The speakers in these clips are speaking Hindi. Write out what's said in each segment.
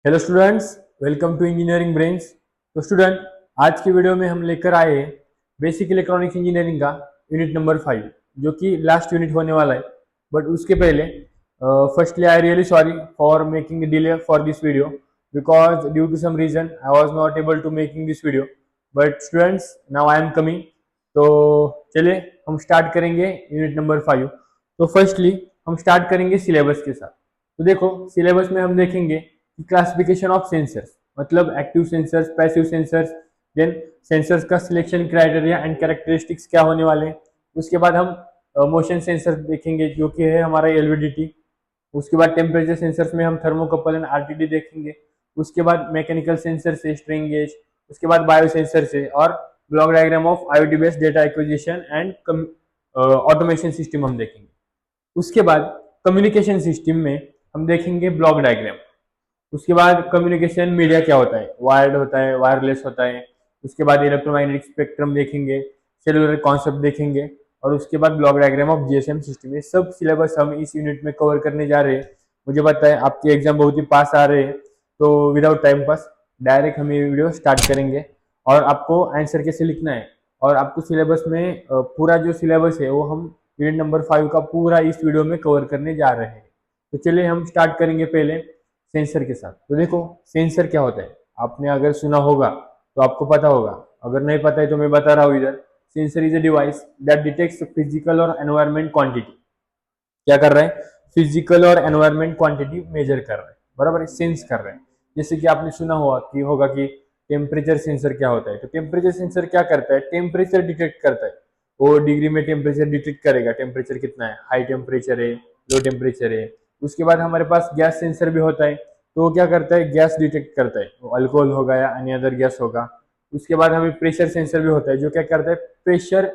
Hello students, welcome to engineering brains. तो स्टूडेंट, आज की वीडियो में हम लेकर आए हैं बेसिक इलेक्ट्रॉनिक्स इंजीनियरिंग का यूनिट नंबर 5, जो कि लास्ट यूनिट होने वाला है। बट उसके पहले firstly I really sorry for making delay for this video, because due to some reason I was not able to making this video. But students, now I am coming. तो चलिए हम स्टार्ट करेंगे यूनिट नंबर 5। तो फर्स्टली हम स्टार्ट करेंगे सिलेबस के साथ। तो देखो, सिलेबस में हम देखेंगे क्लासिफिकेशन ऑफ सेंसर्स, मतलब active sensors, passive sensors, then sensors का सिलेक्शन क्राइटेरिया एंड कैरेक्टरिस्टिक्स क्या होने वाले हैं। उसके बाद हम मोशन सेंसर देखेंगे, जो कि है हमारा एलवीडीटी। उसके बाद टेम्परेचर सेंसर्स में हम थर्मोकपल एंड आरटीडी देखेंगे। उसके बाद मैकेनिकल सेंसर से स्ट्रेन गेज, उसके बाद बायो सेंसर से, और block diagram of IoT based data acquisition and automation system हम देखेंगे। उसके बाद कम्युनिकेशन सिस्टम में हम देखेंगे ब्लॉक डायग्राम। उसके बाद कम्युनिकेशन मीडिया क्या होता है, वायर्ड होता है, वायरलेस होता है। उसके बाद इलेक्ट्रोमैग्नेटिक स्पेक्ट्रम देखेंगे, सेलुलर कॉन्सेप्ट देखेंगे, और उसके बाद block diagram of GSM system. ये सब सिलेबस हम इस यूनिट में कवर करने जा रहे हैं। मुझे पता है आपके एग्जाम बहुत ही पास आ रहे हैं, तो विदाउट टाइम पास डायरेक्ट हम ये वीडियो स्टार्ट करेंगे। और आपको आंसर कैसे लिखना है, और आपको सिलेबस में पूरा जो सिलेबस है वो हम यूनिट नंबर 5 का पूरा इस वीडियो में कवर करने जा रहे हैं। तो चलिए हम स्टार्ट करेंगे पहले सेंसर के साथ। तो देखो, सेंसर क्या होता है, आपने अगर सुना होगा तो आपको पता होगा, अगर नहीं पता है तो मैं बता रहा हूँ इधर। Sensor is a device that detects physical और एनवायरमेंट क्वांटिटी। क्या कर रहा है? फिजिकल और एनवायरमेंट क्वांटिटी मेजर कर रहा है, बराबर है, सेंस कर रहा है। जैसे कि आपने सुना होगा कि टेम्परेचर सेंसर क्या होता है। तो टेम्परेचर सेंसर क्या करता है? टेम्परेचर डिटेक्ट करता है। वो डिग्री में टेम्परेचर डिटेक्ट करेगा, टेम्परेचर कितना है, हाई टेम्परेचर है, लो टेम्परेचर है। उसके बाद हमारे पास गैस सेंसर भी होता है। तो वो क्या करता है? गैस डिटेक्ट करता है, वो अल्कोहल होगा या एनी अदर गैस होगा। उसके बाद हमें प्रेशर सेंसर भी होता है, जो क्या करता है? प्रेशर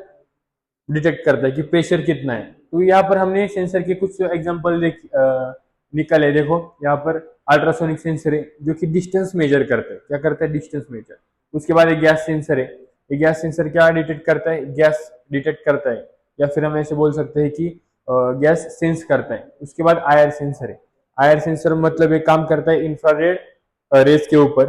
डिटेक्ट करता है कि प्रेशर कितना है। तो यहाँ पर हमने सेंसर के कुछ एग्जांपल निकाले। देखो, यहाँ पर अल्ट्रासोनिक सेंसर है, जो कि डिस्टेंस मेजर करता है। क्या करता है? Distance measure. उसके बाद एक गैस सेंसर है। ये गैस सेंसर क्या डिटेक्ट करता है? गैस डिटेक्ट करता है, या फिर हम ऐसे बोल सकते हैं कि गैस सेंस करता है। उसके बाद आयर सेंसर है। आयर सेंसर मतलब एक काम करता है इंफ्रारेड रेस के ऊपर।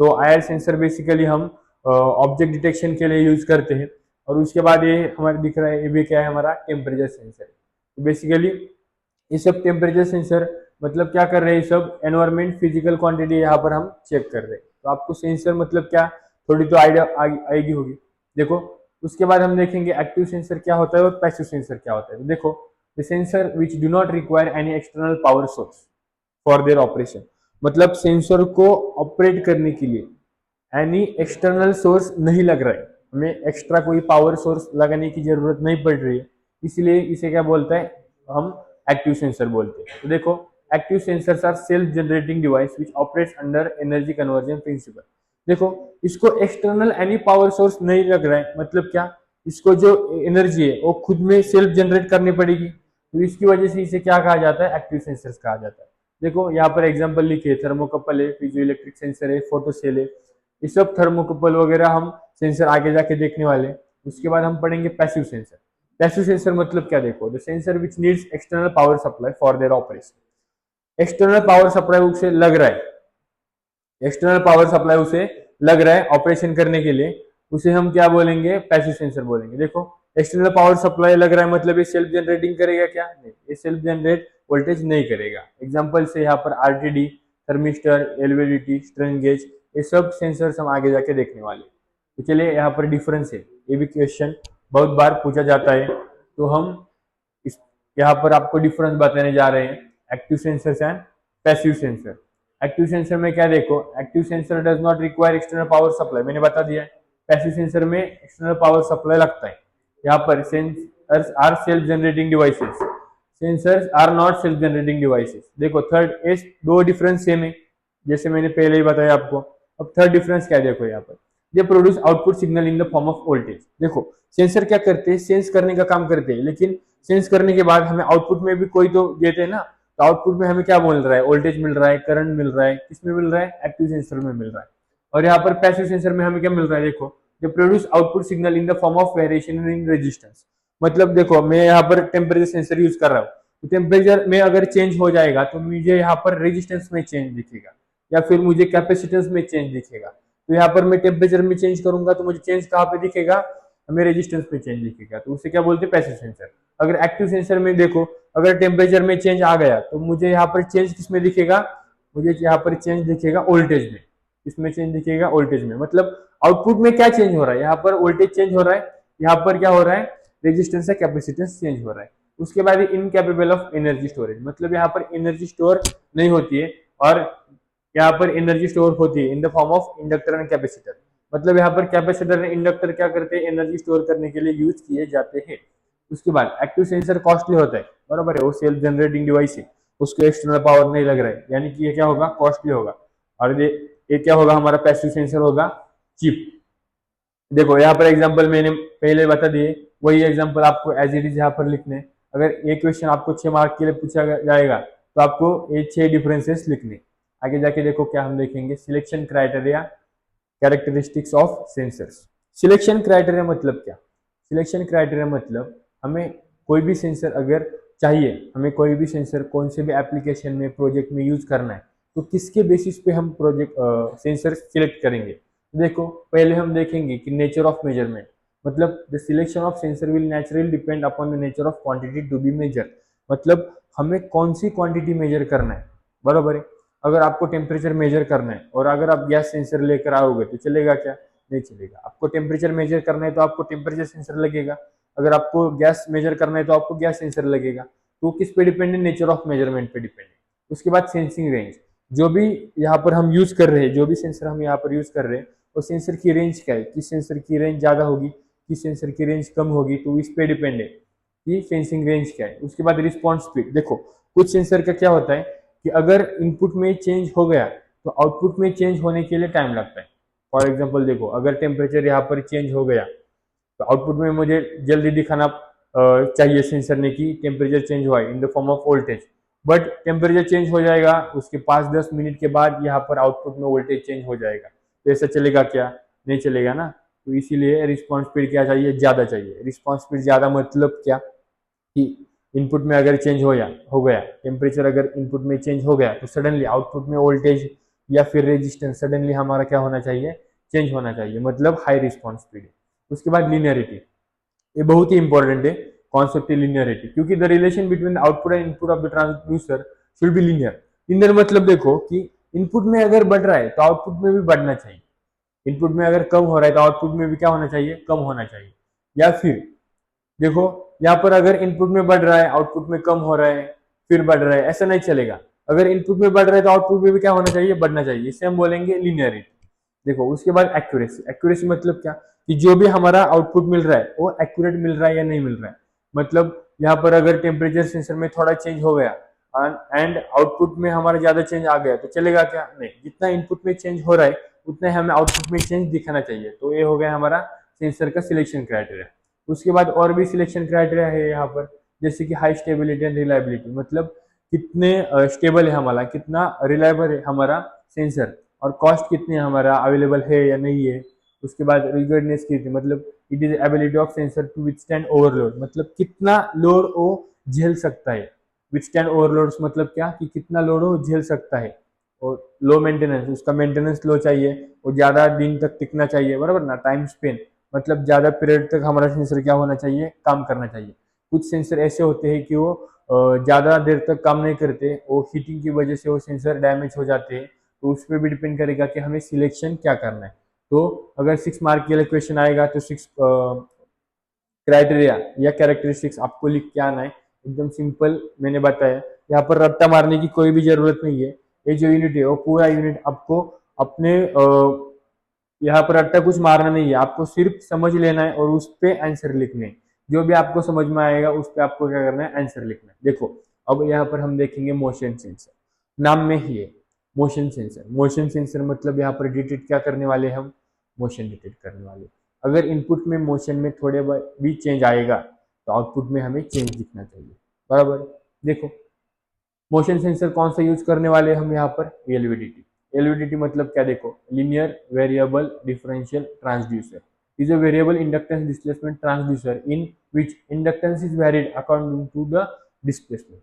तो आयर सेंसर बेसिकली हम ऑब्जेक्ट डिटेक्शन के लिए यूज करते हैं। और उसके बाद ये हमारे दिख रहा है, ये भी क्या है? हमारा टेम्परेचर सेंसर है। तो बेसिकली ये सब टेम्परेचर सेंसर मतलब क्या कर रहे हैं? सब एनवायरमेंट फिजिकल क्वांटिटी यहाँ पर हम चेक कर रहे हैं। तो आपको सेंसर मतलब क्या, थोड़ी तो आइडिया आएगी होगी। देखो, उसके बाद हम देखेंगे एक्टिव सेंसर क्या होता है और पैसिव सेंसर क्या होता है। तो देखो, the sensor which do not require any external power source for their operation, मतलब सेंसर को ऑपरेट करने के लिए एनी एक्सटर्नल सोर्स नहीं लग रहा है, हमें एक्स्ट्रा कोई पावर सोर्स लगाने की जरूरत नहीं पड़ रही है, इसलिए इसे क्या बोलते हैं? हम एक्टिव सेंसर बोलते हैं। तो देखो, active sensors are self generating device which operates under energy conversion principle. देखो, इसको एक्सटर्नल एनी पावर सोर्स नहीं लग रहा है, मतलब क्या? इसको जो एनर्जी है वो खुद में सेल्फ जनरेट करनी पड़ेगी। तो इसकी वजह से इसे क्या कहा जाता है? एक्टिव सेंसर्स कहा जाता है। देखो, यहाँ पर एग्जांपल लिखे, थर्मोकपल है, पीजो इलेक्ट्रिक सेंसर है, फोटो सेल है। ये सब थर्मोकपल वगैरह हम सेंसर आगे जाके देखने वाले। उसके बाद हम पढ़ेंगे पैसिव सेंसर। पैसिव सेंसर मतलब क्या? देखो, the sensor which needs external power supply for their operation. External power supply उसे लग रहा है, एक्सटर्नल पावर सप्लाई उसे लग रहा है ऑपरेशन करने के लिए, उसे हम क्या बोलेंगे? पैसिव सेंसर बोलेंगे। देखो, एक्सटर्नल पावर सप्लाई लग रहा है मतलब ये सेल्फ जनरेटिंग करेगा क्या? नहीं, ये सेल्फ जनरेट वोल्टेज नहीं करेगा। एग्जांपल से यहाँ पर RTD, thermistor, LVDT, strain gauge, ये सब सेंसर्स हम आगे जाके देखने वाले। तो चलिए, यहाँ पर डिफरेंस है, ये भी क्वेश्चन बहुत बार पूछा जाता है। तो हम इस यहाँ पर आपको डिफरेंस बताने जा रहे हैं, active sensor and passive sensor. Active sensor में क्या? देखो, active sensor does not require external power supply, मैंने बता दिया है। पैसिव सेंसर में एक्सटर्नल पावर सप्लाई लगता है। यहाँ पर sensors are self generating devices, sensors are not self generating devices. देखो, थर्ड इस दो डिफरेंस सेम है, जैसे मैंने पहले ही बताया आपको। अब थर्ड डिफरेंस क्या है? देखो, यहाँ पर they produce output signal in the form of voltage. देखो, सेंसर क्या करते हैं? सेंस करने का काम करते हैं, लेकिन सेंस करने के बाद हमें आउटपुट में भी कोई तो देते हैं ना। तो आउटपुट में हमें क्या मिल रहा है? वोल्टेज मिल रहा है, करंट मिल रहा है। किसमें मिल रहा है? एक्टिव सेंसर में मिल रहा है। और यहाँ पर पैसिव सेंसर में हमें क्या मिल रहा है? देखो, they produce output signal in the form of variation in resistance. मतलब देखो, मैं यहाँ पर टेम्परेचर सेंसर यूज कर रहा हूँ, तो टेम्परेचर में अगर चेंज हो जाएगा तो मुझे यहाँ पर रेजिस्टेंस में चेंज दिखेगा। या फिर मुझे कैपेसिटेंस में चेंज दिखेगा। तो यहाँ पर मैं टेम्परेचर में चेंज करूंगा तो मुझे चेंज कहाँ पे दिखेगा, हमें रेजिस्टेंस में चेंज दिखेगा, तो उसे क्या बोलते हैं, पैसिव सेंसर। अगर एक्टिव सेंसर में देखो, अगर टेम्परेचर में चेंज आ गया तो मुझे यहाँ पर चेंज किस में दिखेगा, मुझे यहाँ पर चेंज दिखेगा वोल्टेज में। इसमें चेंज दिखेगा वोल्टेज में, मतलब आउटपुट में क्या चेंज हो रहा है, यहाँ पर वोल्टेज चेंज हो रहा है, यहाँ पर क्या हो रहा है, रेजिस्टेंस या कैपेसिटेंस चेंज हो रहा है। उसके बाद इनकैपेबल ऑफ एनर्जी स्टोरेज, मतलब यहाँ पर एनर्जी स्टोर नहीं होती है, और यहाँ पर एनर्जी स्टोर होती है in the form of inductor and capacitor. मतलब यहाँ पर कैपेसिटर एंड इंडक्टर क्या करते हैं, एनर्जी स्टोर करने के लिए यूज किए जाते हैं। उसके बाद एक्टिव सेंसर कॉस्टली होता है, बराबर है, वो सेल्फ जनरेटिंग डिवाइस है, उसको एक्सटर्नल पावर नहीं लग रहा है, यानी कि ये क्या होगा, कॉस्टली होगा। और ये क्या होगा, हमारा पैसिव सेंसर होगा, चीप। देखो यहाँ पर एग्जांपल मैंने पहले बता दिए, वही एग्जांपल आपको एज इट इज यहाँ पर लिखने। अगर ये क्वेश्चन आपको 6 मार्क के लिए पूछा जाएगा तो आपको ये 6 डिफरेंसेस लिखने। आगे जाके देखो क्या हम देखेंगे, selection criteria, characteristics of sensors. Selection criteria मतलब क्या, सिलेक्शन क्राइटेरिया मतलब हमें कोई भी सेंसर अगर चाहिए, हमें कोई भी सेंसर कौन से भी एप्लीकेशन में, प्रोजेक्ट में यूज करना है, तो किसके बेसिस पे हम प्रोजेक्ट सेंसर सिलेक्ट करेंगे। देखो पहले हम देखेंगे कि नेचर ऑफ मेजरमेंट, मतलब the selection of sensor will naturally depend upon the nature of quantity to be measure, मतलब हमें कौन सी क्वांटिटी मेजर करना है, बराबर है। अगर आपको टेम्परेचर मेजर करना है और अगर आप गैस सेंसर लेकर आओगे तो चलेगा क्या, नहीं चलेगा। आपको टेम्परेचर मेजर करना है तो आपको टेम्परेचर सेंसर लगेगा, अगर आपको गैस मेजर करना है तो आपको गैस सेंसर लगेगा। तो किस पे डिपेंड है, नेचर ऑफ मेजरमेंट पे डिपेंड है। उसके बाद सेंसिंग रेंज, जो भी यहाँ पर हम यूज कर रहे हैं, जो भी सेंसर हम यहाँ पर यूज कर रहे हैं, और सेंसर की रेंज क्या है, किस सेंसर की रेंज ज्यादा होगी, किस सेंसर की रेंज कम होगी, तो इस पे डिपेंड है कि सेंसिंग रेंज क्या है। उसके बाद रिस्पॉन्स स्पीड, देखो कुछ सेंसर का क्या होता है कि अगर इनपुट में चेंज हो गया तो आउटपुट में चेंज होने के लिए टाइम लगता है। फॉर एग्जाम्पल देखो, अगर टेम्परेचर यहाँ पर चेंज हो गया तो आउटपुट में मुझे जल्दी दिखाना चाहिए सेंसर ने कि टेम्परेचर चेंज हुआ है in the form of voltage, but temperature change हो जाएगा उसके 5-10 मिनट के बाद यहाँ पर आउटपुट में वोल्टेज चेंज हो जाएगा। तो ऐसा चलेगा क्या, नहीं चलेगा ना। तो इसीलिए रिस्पॉन्स स्पीड क्या चाहिए, ज्यादा चाहिए। रिस्पॉन्स स्पीड ज्यादा मतलब क्या, कि इनपुट में अगर चेंज हो गया टेम्परेचर, अगर इनपुट में चेंज हो गया तो सडनली आउटपुट में वोल्टेज या फिर रेजिस्टेंस सडनली हमारा क्या होना चाहिए, चेंज होना चाहिए, मतलब हाई रिस्पॉन्स स्पीड। उसके बाद लिनियरिटी, ये बहुत ही इंपॉर्टेंट है कॉन्सेप्ट लिनियरिटी, क्योंकि the relation between the output and input of the transducer should be linear. Linear मतलब देखो कि इनपुट में अगर बढ़ रहा है तो आउटपुट में भी बढ़ना चाहिए, इनपुट में अगर कम हो रहा है तो आउटपुट में भी क्या होना चाहिए, कम होना चाहिए। या फिर देखो यहाँ पर अगर इनपुट में बढ़ रहा है आउटपुट में कम हो रहा है फिर बढ़ रहा है, ऐसा नहीं चलेगा। अगर इनपुट में बढ़ रहा है तो आउटपुट में भी क्या होना चाहिए, बढ़ना चाहिए, इसे हम बोलेंगे लिनियरिटी। देखो उसके बाद एक्यूरेसी, एक्यूरेसी मतलब क्या, कि जो भी हमारा आउटपुट मिल रहा है वो एक्यूरेट मिल रहा है या नहीं मिल रहा है। मतलब यहाँ पर अगर टेम्परेचर सेंसर में थोड़ा चेंज हो गया एंड आउटपुट में हमारा ज्यादा चेंज आ गया तो चलेगा क्या, नहीं। जितना इनपुट में चेंज हो रहा है उतना ही हमें आउटपुट में चेंज दिखाना चाहिए। तो ये हो गया हमारा सेंसर का सिलेक्शन क्राइटेरिया। उसके बाद और भी सिलेक्शन क्राइटेरिया है यहाँ पर, जैसे कि हाई स्टेबिलिटी एंड रिलायबिलिटी, मतलब कितने स्टेबल है हमारा, कितना रिलायबल है हमारा सेंसर, और कॉस्ट कितने हमारा अवेलेबल है या नहीं है। उसके बाद रिगर्डनेस की, मतलब it is ability of sensor to withstand overload, मतलब कितना लोड वो झेल सकता है। विथस्टैंड ओवरलोड्स मतलब क्या, कि कितना लोड वो झेल सकता है। और लो मेंटेनेंस, उसका मेंटेनेंस लो चाहिए, वो ज्यादा दिन तक टिकना चाहिए, बराबर ना। टाइम स्पेन, मतलब ज्यादा पीरियड तक हमारा सेंसर क्या होना चाहिए, काम करना चाहिए। कुछ सेंसर ऐसे होते हैं कि वो ज्यादा देर तक काम नहीं करते, वो हीटिंग की वजह से वो सेंसर डैमेज हो जाते हैं। तो उस पर भी डिपेंड करेगा कि हमें सिलेक्शन क्या करना है। तो अगर 6 मार्क के लिए क्वेश्चन आएगा तो 6 क्राइटेरिया या कैरेक्टरिस्टिक्स आपको लिख के आना है, एकदम सिंपल मैंने बताया। यहाँ पर रट्टा मारने की कोई भी जरूरत नहीं है, ये जो यूनिट है वो पूरा यूनिट आपको अपने यहाँ पर रट्टा कुछ मारना नहीं है, आपको सिर्फ समझ लेना है और उस पे आंसर लिखने हैं। जो भी आपको समझ में आएगा उस पे आपको क्या करना है, आंसर लिखना है। देखो अब यहाँ पर हम देखेंगे मोशन सेंसर, नाम में ही है मोशन सेंसर। मोशन सेंसर मतलब यहाँ पर डिटेक्ट क्या करने वाले, हम मोशन डिटेक्ट करने वाले। अगर इनपुट में मोशन में थोड़े भी चेंज आएगा तो आउटपुट में हमें चेंज दिखना चाहिए, बराबर। देखो मोशन सेंसर कौन सा यूज करने वाले हम यहाँ पर, एलवीडीटी। एलवीडीटी मतलब क्या, देखो linear variable differential transducer is a variable inductance displacement transducer in which inductance is varied according to the displacement।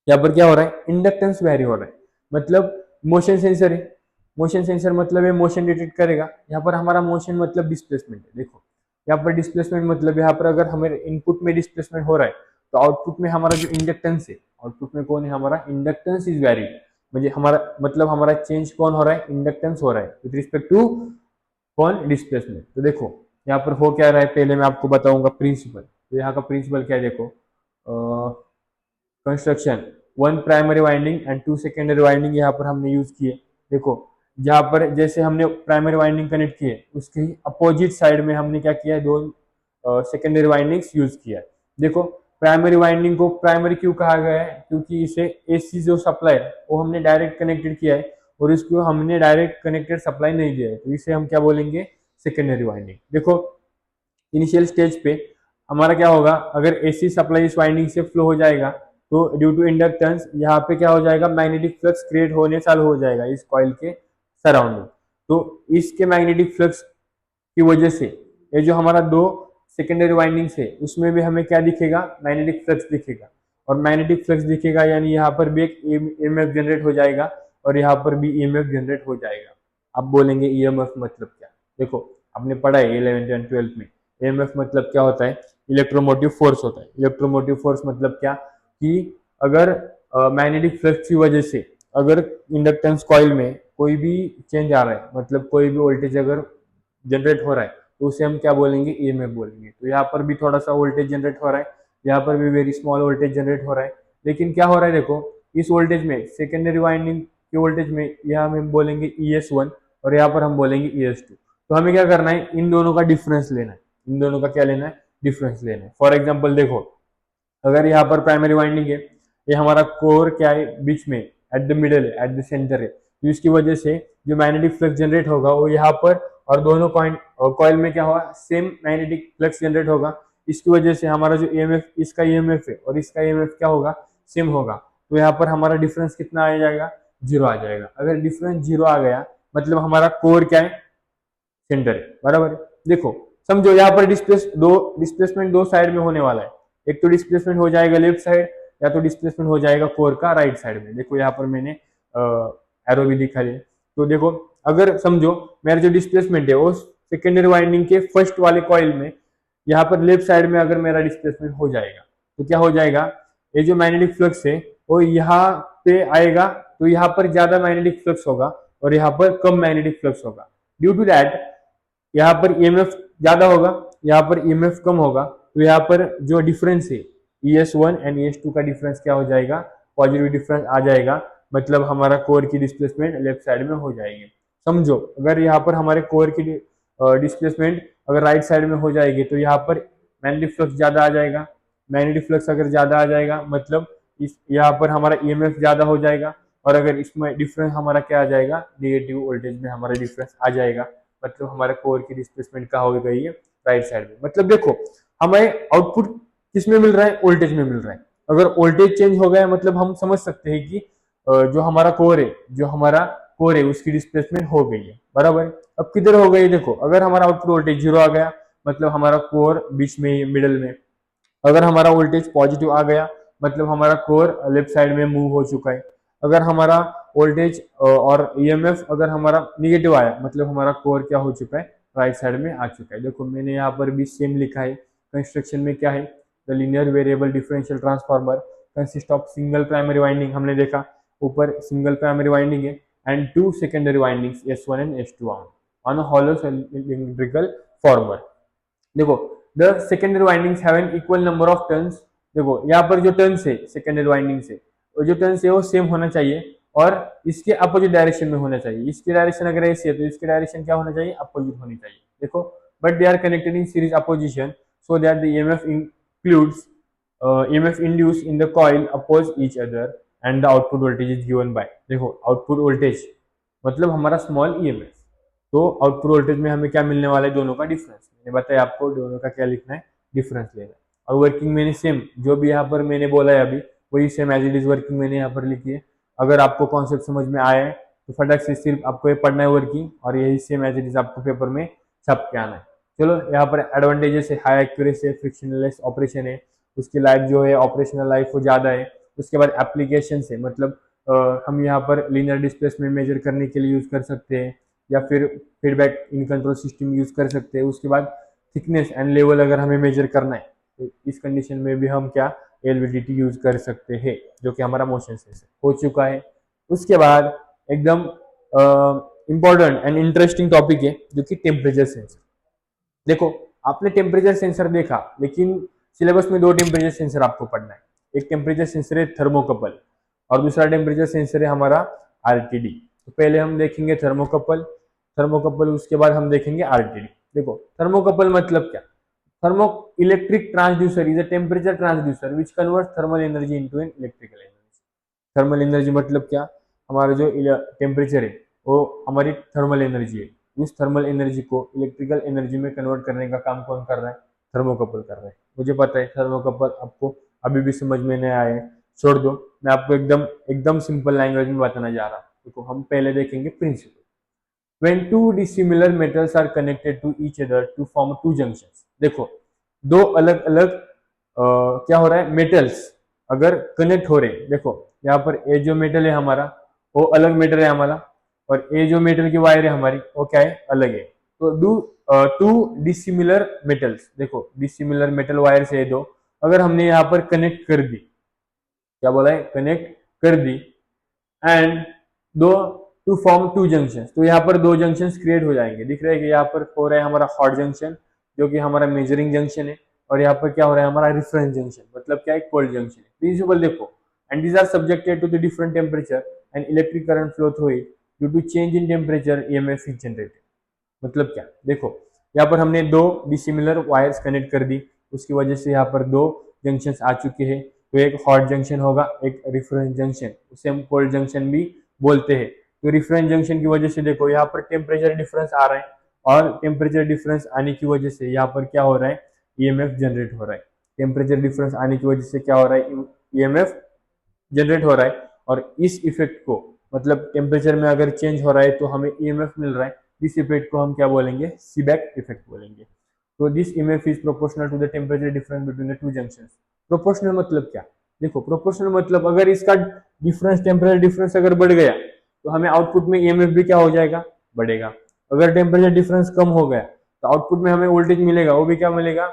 यहाँ पर क्या हो रहा है, इंडक्टेंस वेरी हो रहा है, मतलब मोशन सेंसर है, मोशन सेंसर मतलब है मोशन डिटेक्ट करेगा। यहाँ पर हमारा मोशन मतलब डिस्प्लेसमेंट है। देखो यहाँ पर डिस्प्लेसमेंट मतलब यहाँ पर अगर हमारे इनपुट में डिस्प्लेसमेंट हो रहा है तो आउटपुट में हमारा जो इंडक्टेंस है, आउटपुट में कौन है हमारा इंडक्टेंस इज वैरी, म्हणजे हमारा मतलब हमारा चेंज कौन हो रहा है, इंडक्टेंस हो रहा है विथ रिस्पेक्ट टू कौन, डिस्प्लेसमेंट। तो देखो यहाँ पर हो क्या रहा है, पहले मैं आपको बताऊंगा प्रिंसिपल। तो यहाँ का प्रिंसिपल क्या है, देखो construction, one primary winding and two secondary winding यहाँ पर हमने यूज किए। देखो जहाँ पर जैसे हमने प्राइमरी वाइंडिंग कनेक्ट किए उसके ही अपोजिट साइड में हमने क्या किया है, दो सेकेंडरी वाइंडिंग्स यूज किया है। देखो प्राइमरी वाइंडिंग को प्राइमरी क्यों कहा गया है, क्योंकि इसे एसी जो सप्लाई है वो हमने डायरेक्ट कनेक्टेड किया है और इसको हमने डायरेक्ट कनेक्टेड सप्लाई नहीं दिया है, तो इसे हम क्या बोलेंगे, सेकेंडरी वाइंडिंग। देखो इनिशियल स्टेज पे हमारा क्या होगा, अगर एसी सप्लाई इस वाइंडिंग से फ्लो हो जाएगा तो ड्यू टू इंडक्टेंस यहाँ पे क्या हो जाएगा, मैग्नेटिक फ्लक्स क्रिएट होने चालू हो जाएगा इस कॉइल के सराउंडिंग। तो इसके मैग्नेटिक फ्लक्स की वजह से ये जो हमारा दो सेकेंडरी वाइंडिंग्स है उसमें भी हमें क्या दिखेगा, मैग्नेटिक फ्लक्स दिखेगा। और मैग्नेटिक फ्लक्स दिखेगा यानी यहाँ पर भी एक ईएमएफ जनरेट हो जाएगा और यहाँ पर भी ईएमएफ जनरेट हो जाएगा। अब बोलेंगे ईएमएफ मतलब क्या, देखो आपने पढ़ा है 11th एंड 12th में, ईएमएफ मतलब क्या होता है, इलेक्ट्रोमोटिव फोर्स होता है। इलेक्ट्रोमोटिव फोर्स मतलब क्या, कि अगर मैग्नेटिक फ्लक्स की वजह से अगर इंडक्टेंस कॉइल में कोई भी चेंज आ रहा है, मतलब कोई भी वोल्टेज अगर जनरेट हो रहा है तो उसे हम क्या बोलेंगे, ईएमएफ बोलेंगे। तो यहाँ पर भी थोड़ा सा वोल्टेज जनरेट हो रहा है, यहाँ पर भी वेरी स्मॉल वोल्टेज जनरेट हो रहा है, लेकिन क्या हो रहा है देखो इस वोल्टेज में सेकेंडरी वाइंडिंग के वोल्टेज में यहाँ हम बोलेंगे ES1 और यहाँ पर हम बोलेंगे ES2। तो हमें क्या करना है, इन दोनों का डिफरेंस लेना है, इन दोनों का क्या लेना है, डिफरेंस लेना है। फॉर एग्जाम्पल देखो अगर यहाँ पर प्राइमरी वाइंडिंग है, ये हमारा कोर क्या है, बीच में एट द मिडल है, एट द सेंटर है, तो इसकी वजह से जो मैग्नेटिक फ्लक्स जनरेट होगा वो यहाँ पर और दोनों कॉइल में क्या होगा, सेम मैग्नेटिक फ्लक्स जनरेट होगा। इसकी वजह से हमारा जो ईएमएफ, इसका ईएमएफ है और इसका ईएमएफ क्या होगा, सेम होगा। तो यहाँ पर हमारा डिफरेंस कितना आ जाएगा, 0 आ जाएगा। अगर डिफरेंस 0 आ गया मतलब हमारा कोर क्या है, सेंटर है, बराबर है। देखो समझो यहाँ पर डिस्प्लेसमेंट दो साइड में होने वाला है, एक तो डिस्प्लेसमेंट हो जाएगा लेफ्ट साइड या तो डिस्प्लेसमेंट हो जाएगा कोर का राइट साइड में। देखो यहाँ पर मैंने एरो भी दिखा दिया। तो देखो अगर समझो मेरा जो डिस्प्लेसमेंट है वो सेकेंडरी वाइंडिंग के फर्स्ट वाले कॉइल में यहाँ पर लेफ्ट साइड में अगर मेरा डिस्प्लेसमेंट हो जाएगा तो क्या हो जाएगा, ये जो मैग्नेटिक फ्लक्स है वो यहाँ पे आएगा तो यहाँ पर ज्यादा मैग्नेटिक फ्लक्स होगा और यहाँ पर कम मैग्नेटिक फ्लक्स होगा। ड्यू टू दैट यहाँ पर ईएमएफ ज्यादा होगा, यहाँ पर ईएमएफ कम होगा, तो यहाँ पर जो डिफरेंस है ES1 एंड ES2 का डिफरेंस क्या हो जाएगा, पॉजिटिव डिफरेंस आ जाएगा। मतलब हमारा कोर की डिस्प्लेसमेंट लेफ्ट साइड में हो जाएगी। समझो अगर यहाँ पर हमारे कोर की डिस्प्लेसमेंट अगर राइट साइड में हो जाएगी तो यहाँ पर मैग्नेटिक फ्लक्स ज्यादा आ जाएगा। मैग्नेटिक फ्लक्स अगर ज्यादा आ जाएगा मतलब इस यहाँ पर हमारा ईएमएफ ज्यादा हो जाएगा और अगर इसमें डिफरेंस हमारा क्या आ जाएगा, नेगेटिव वोल्टेज में हमारा डिफरेंस आ जाएगा। मतलब हमारे कोर की डिस्प्लेसमेंट कहाँ हो गई है, राइट साइड में। मतलब देखो हमें आउटपुट किस में मिल रहा है, वोल्टेज में मिल रहा है। अगर वोल्टेज चेंज हो गया मतलब हम समझ सकते हैं कि जो हमारा कोर है, जो हमारा कोर है उसकी डिस्प्लेसमेंट हो गई है, बराबर। अब किधर हो गई, देखो अगर हमारा आउटपुट वोल्टेज 0 आ गया मतलब हमारा कोर बीच में मिडल में, अगर हमारा वोल्टेज पॉजिटिव आ गया मतलब हमारा कोर लेफ्ट साइड में मूव हो चुका है। अगर हमारा वोल्टेज और ईएमएफ अगर हमारा निगेटिव आया मतलब हमारा कोर क्या हो चुका है, राइट साइड में आ चुका है। देखो मैंने यहाँ पर भी सेम लिखा है। कंस्ट्रक्शन में क्या है, the linear variable differential transformer consist of single primary winding, हमने देखा ऊपर सिंगल प्राइमरी वाइंडिंग है and two secondary windings S1 and S2 on a hollow cylindrical former. देखो the secondary windings have an equal number of turns. देखो यहाँ पर जो टर्न्स है सेकेंडरी वाइंडिंग से, वो जो टर्न्स है वो सेम होना चाहिए और इसके अपोजिट डायरेक्शन में होना चाहिए। इसकी डायरेक्शन अगर ऐसी है तो इसकी डायरेक्शन क्या होना चाहिए, अपोजिट होनी चाहिए। देखो but they are connected in series opposition so that the EMF includes EMF induced in the coil oppose each other and the output voltage is given by। देखो आउटपुट वोल्टेज मतलब हमारा स्मॉल EMF, तो आउटपुट वोल्टेज में हमें क्या मिलने वाला है, दोनों का डिफरेंस। मैंने बताया आपको दोनों का क्या लिखना है, डिफरेंस लेना है। और वर्किंग मैंने सेम जो भी यहाँ पर मैंने बोला है अभी वही same as it is working मैंने यहाँ पर लिखी है। अगर आपको कॉन्सेप्ट समझ में आया है तो फटाक से सिर्फ आपको ये पढ़ना है वर्किंग और यही सेम एज इट इज आपको पेपर में छप के आना है। चलो यहाँ पर एडवांटेजेस है, हाई एक्यूरेसी है, फ्रिक्शनलेस ऑपरेशन है, उसकी लाइफ जो है ऑपरेशनल लाइफ वो ज़्यादा है। उसके बाद एप्लीकेशन है, मतलब हम यहाँ पर लीनियर डिस्प्लेसमेंट मेजर करने के लिए यूज कर सकते हैं, या फिर feedback in control system use कर सकते हैं। उसके बाद थिकनेस एंड लेवल अगर हमें मेजर करना है तो इस कंडीशन में भी हम क्या एलवीडीटी यूज कर सकते हैं, जो कि हमारा मोशन सेंसर हो चुका है। उसके बाद एकदम इंपॉर्टेंट एंड इंटरेस्टिंग टॉपिक है जो कि टेम्परेचर सेंसर। देखो, आपने टेम्परेचर सेंसर देखा, लेकिन सिलेबस में दो टेम्परेचर सेंसर आपको पढ़ना है। एक टेम्परेचर सेंसर है थर्मोकपल और दूसरा टेम्परेचर सेंसर है हमारा आरटीडी। तो पहले हम देखेंगे थर्मोकपल, उसके बाद हम देखेंगे आरटीडी। देखो, थर्मोकपल मतलब क्या? Thermo electric transducer is a temperature transducer which convert thermal energy into an electrical energy. Thermal energy मतलब क्या? हमारा जो टेम्परेचर है वो हमारी थर्मल एनर्जी है। उस थर्मल एनर्जी को इलेक्ट्रिकल एनर्जी में कन्वर्ट करने का काम कौन कर रहा है? थर्मोकपल कर रहा है। मुझे पता है थर्मोकपल आपको अभी भी समझ में नहीं आया है, छोड़ दो, मैं आपको एकदम एकदम सिंपल लैंग्वेज में बताना जा रहा हूँ। देखो, हम पहले देखेंगे principal. When two dissimilar metals are connected to each other to form two junctions। देखो, दो अलग अलग क्या हो रहा है? मेटल्स अगर कनेक्ट हो रहे हैं, देखो यहाँ पर ए जो मेटल है हमारा वो अलग मेटल है हमारा, और ए जो मेटल की वायर है हमारी वो क्या है? अलग है। तो टू डिसिमिलर मेटल्स, देखो डिसिमिलर मेटल वायर से दो अगर हमने यहाँ पर कनेक्ट कर दी, क्या बोला है? कनेक्ट कर दी, एंड दो टू फॉर्म टू जंक्शन, तो यहाँ पर दो जंक्शन क्रिएट हो जाएंगे। दिख रहा है कि यहाँ पर हो रहा है हमारा हॉट जंक्शन जो कि हमारा मेजरिंग जंक्शन है, और यहाँ पर क्या हो रहा है? हमारा रिफरेंस जंक्शन, मतलब क्या है? कोल्ड जंक्शन है। प्रिंसिपल देखो, and these are subjected to the different temperature and electric current flow through it due to change in temperature EMF is generated. मतलब क्या? देखो, यहाँ पर हमने दो डिसिमिलर वायर्स कनेक्ट कर दी, उसकी वजह से यहाँ पर दो जंक्शन आ चुके हैं। तो एक हॉट जंक्शन होगा, एक रिफरेंस जंक्शन, उसे हम कोल्ड जंक्शन भी बोलते हैं। तो रिफरेंस जंक्शन की वजह से देखो यहाँ पर टेम्परेचर डिफरेंस आ रहा है, और टेम्परेचर डिफरेंस आने की वजह से यहाँ पर क्या हो रहा है? ईएमएफ जनरेट हो रहा है। टेम्परेचर डिफरेंस आने की वजह से क्या हो रहा है? ईएमएफ जनरेट हो रहा है, और इस इफेक्ट को, मतलब टेम्परेचर में अगर चेंज हो रहा है तो हमें ईएमएफ मिल रहा है, इस इफेक्ट को हम क्या बोलेंगे? सीबैक इफेक्ट बोलेंगे। तो this EMF is proportional to the temperature difference between the two junctions. Proportional मतलब क्या? देखो, प्रोपोर्शनल मतलब अगर इसका डिफरेंस, टेम्परेचर डिफरेंस अगर बढ़ गया तो हमें आउटपुट में ईएमएफ भी क्या हो जाएगा? बढ़ेगा। अगर टेम्परेचर डिफरेंस कम हो गया तो आउटपुट में हमें वोल्टेज मिलेगा, वो भी क्या मिलेगा?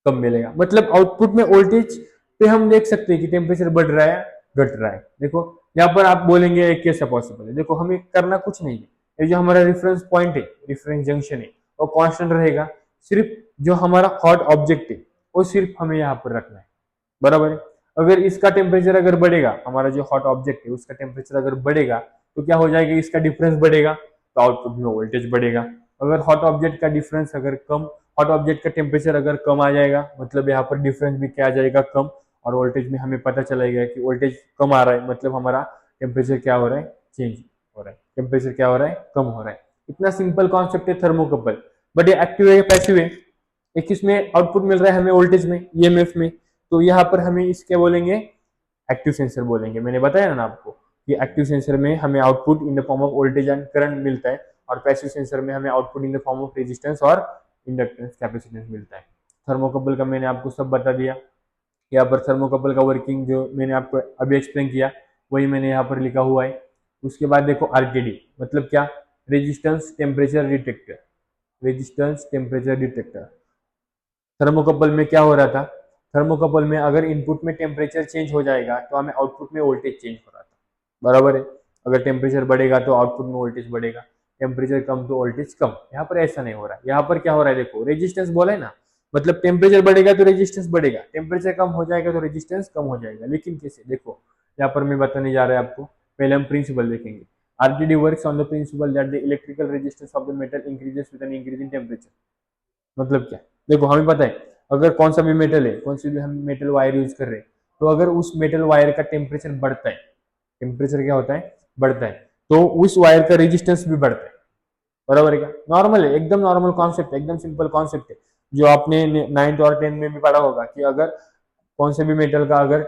कम मिलेगा। मतलब आउटपुट में वोल्टेज पे हम देख सकते हैं कि टेम्परेचर बढ़ रहा है, घट रहा है। देखो, यहाँ पर आप बोलेंगे एक कैसे पॉसिबल है? देखो, हमें करना कुछ नहीं है, ये जो हमारा रेफरेंस पॉइंट है, रेफरेंस जंक्शन है, वो कांस्टेंट रहेगा। सिर्फ जो हमारा हॉट ऑब्जेक्ट है वो सिर्फ हमें यहाँ पर रखना है, बराबर है। अगर इसका टेम्परेचर अगर बढ़ेगा, हमारा जो हॉट ऑब्जेक्ट है उसका टेम्परेचर अगर बढ़ेगा तो क्या हो जाएगा? इसका डिफरेंस बढ़ेगा, तो आउटपुट में वोल्टेज बढ़ेगा। अगर हॉट ऑब्जेक्ट का डिफरेंस अगर कम, हॉट ऑब्जेक्ट का टेम्परेचर अगर कम आ जाएगा, मतलब यहाँ पर डिफरेंस भी क्या आ जाएगा? कम, और वोल्टेज में हमें पता चलेगा कि वोल्टेज कम आ रहा है, मतलब हमारा टेम्परेचर क्या हो रहा है? चेंज हो रहा है, टेम्परेचर क्या हो रहा है? कम हो रहा है। इतना सिंपल कॉन्सेप्ट है थर्मोकपल। बट ये एक्टिव है या पैसिव है? एक इसमें आउटपुट मिल रहा है हमें वोल्टेज में, ईएमएफ में, तो यहाँ पर हमें इसके बोलेंगे एक्टिव सेंसर बोलेंगे। मैंने बताया ना आपको कि एक्टिव सेंसर में हमें output in the form of voltage and current मिलता है, और पैसिव सेंसर में हमें output in the form of resistance और इंडक्टेंस कैपेसिटेंस मिलता है। थर्मोकपल का मैंने आपको सब बता दिया। यहाँ पर थर्मोकपल का वर्किंग जो मैंने आपको अभी एक्सप्लेन किया वही मैंने यहाँ पर लिखा हुआ है। उसके बाद देखो आरटीडी मतलब क्या? Resistance temperature detector. Resistance temperature detector. Thermocouple में क्या हो रहा था? थर्मोकपल में अगर इनपुट में टेम्परेचर चेंज हो जाएगा तो हमें आउटपुट में वोल्टेज चेंज हो रहा था, बराबर है। अगर टेम्परेचर बढ़ेगा तो आउटपुट में वोल्टेज बढ़ेगा, टेम्परेचर कम तो वोल्टेज कम। यहाँ पर ऐसा नहीं हो रहा है। यहाँ पर क्या हो रहा है? देखो, रेजिस्टेंस बोला है ना, मतलब टेम्परेचर बढ़ेगा तो रेजिस्टेंस बढ़ेगा, टेम्परेचर कम हो जाएगा तो रेजिस्टेंस कम हो जाएगा। लेकिन कैसे? देखो, यहाँ पर मैं बताने जा रहा है आपको। पहले हम प्रिंसिपल देखेंगे। RTD works on the principal that the electrical resistance of the metal increases with an increase in temperature. मतलब क्या? देखो, हमें पता है अगर कौन सा भी मेटल है, कौन सी भी हम मेटल वायर यूज कर रहे हैं, तो अगर उस मेटल वायर का टेम्परेचर बढ़ता है, टेम्परेचर क्या होता है? बढ़ता है, तो उस वायर का रेजिस्टेंस भी बढ़ता है, बराबर है क्या? नॉर्मल है, एकदम नॉर्मल कॉन्सेप्ट है, एकदम सिंपल कॉन्सेप्ट है, जो आपने 9th और 10th में भी पढ़ा होगा कि अगर कौन से भी मेटल का अगर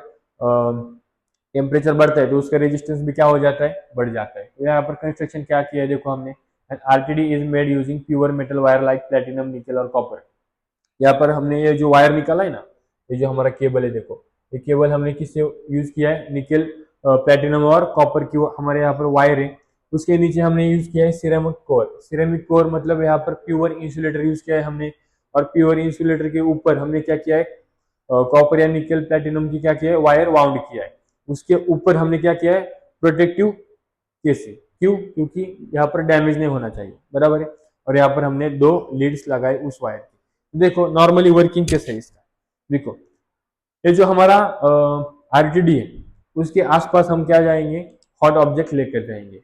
टेम्परेचर बढ़ता है तो उसका रेजिस्टेंस भी क्या हो जाता है? बढ़ जाता है। तो यहाँ पर कंस्ट्रक्शन क्या किया है देखो हमने, RTD is made using pure metal wire like platinum, निकल और कॉपर। यहाँ पर हमने ये जो वायर निकाला है ना, ये जो हमारा केबल है, देखो ये केबल हमने किससे यूज किया है? निकेल प्लेटिनम और कॉपर की हमारे यहाँ पर वायर है। उसके नीचे हमने यूज किया है सिरेमिक कोर। सिरेमिक कोर मतलब यहाँ पर प्योर इंसुलेटर यूज किया है हमने, और प्योर इंसुलेटर के ऊपर हमने क्या किया है, कॉपर या निकल प्लेटिनम की क्या किया है, वायर वाउंड किया है। उसके ऊपर हमने क्या किया है, प्रोटेक्टिव केसिंग। क्यों? क्योंकि यहाँ पर डैमेज नहीं होना चाहिए, बराबर है। और यहाँ पर हमने 2 लीड्स लगाए उस वायर की। देखो नॉर्मली वर्किंग कैसे है इसका। देखो ये जो हमारा आरटीडी है, उसके आसपास हम क्या जाएंगे, हॉट ऑब्जेक्ट लेकर जाएंगे।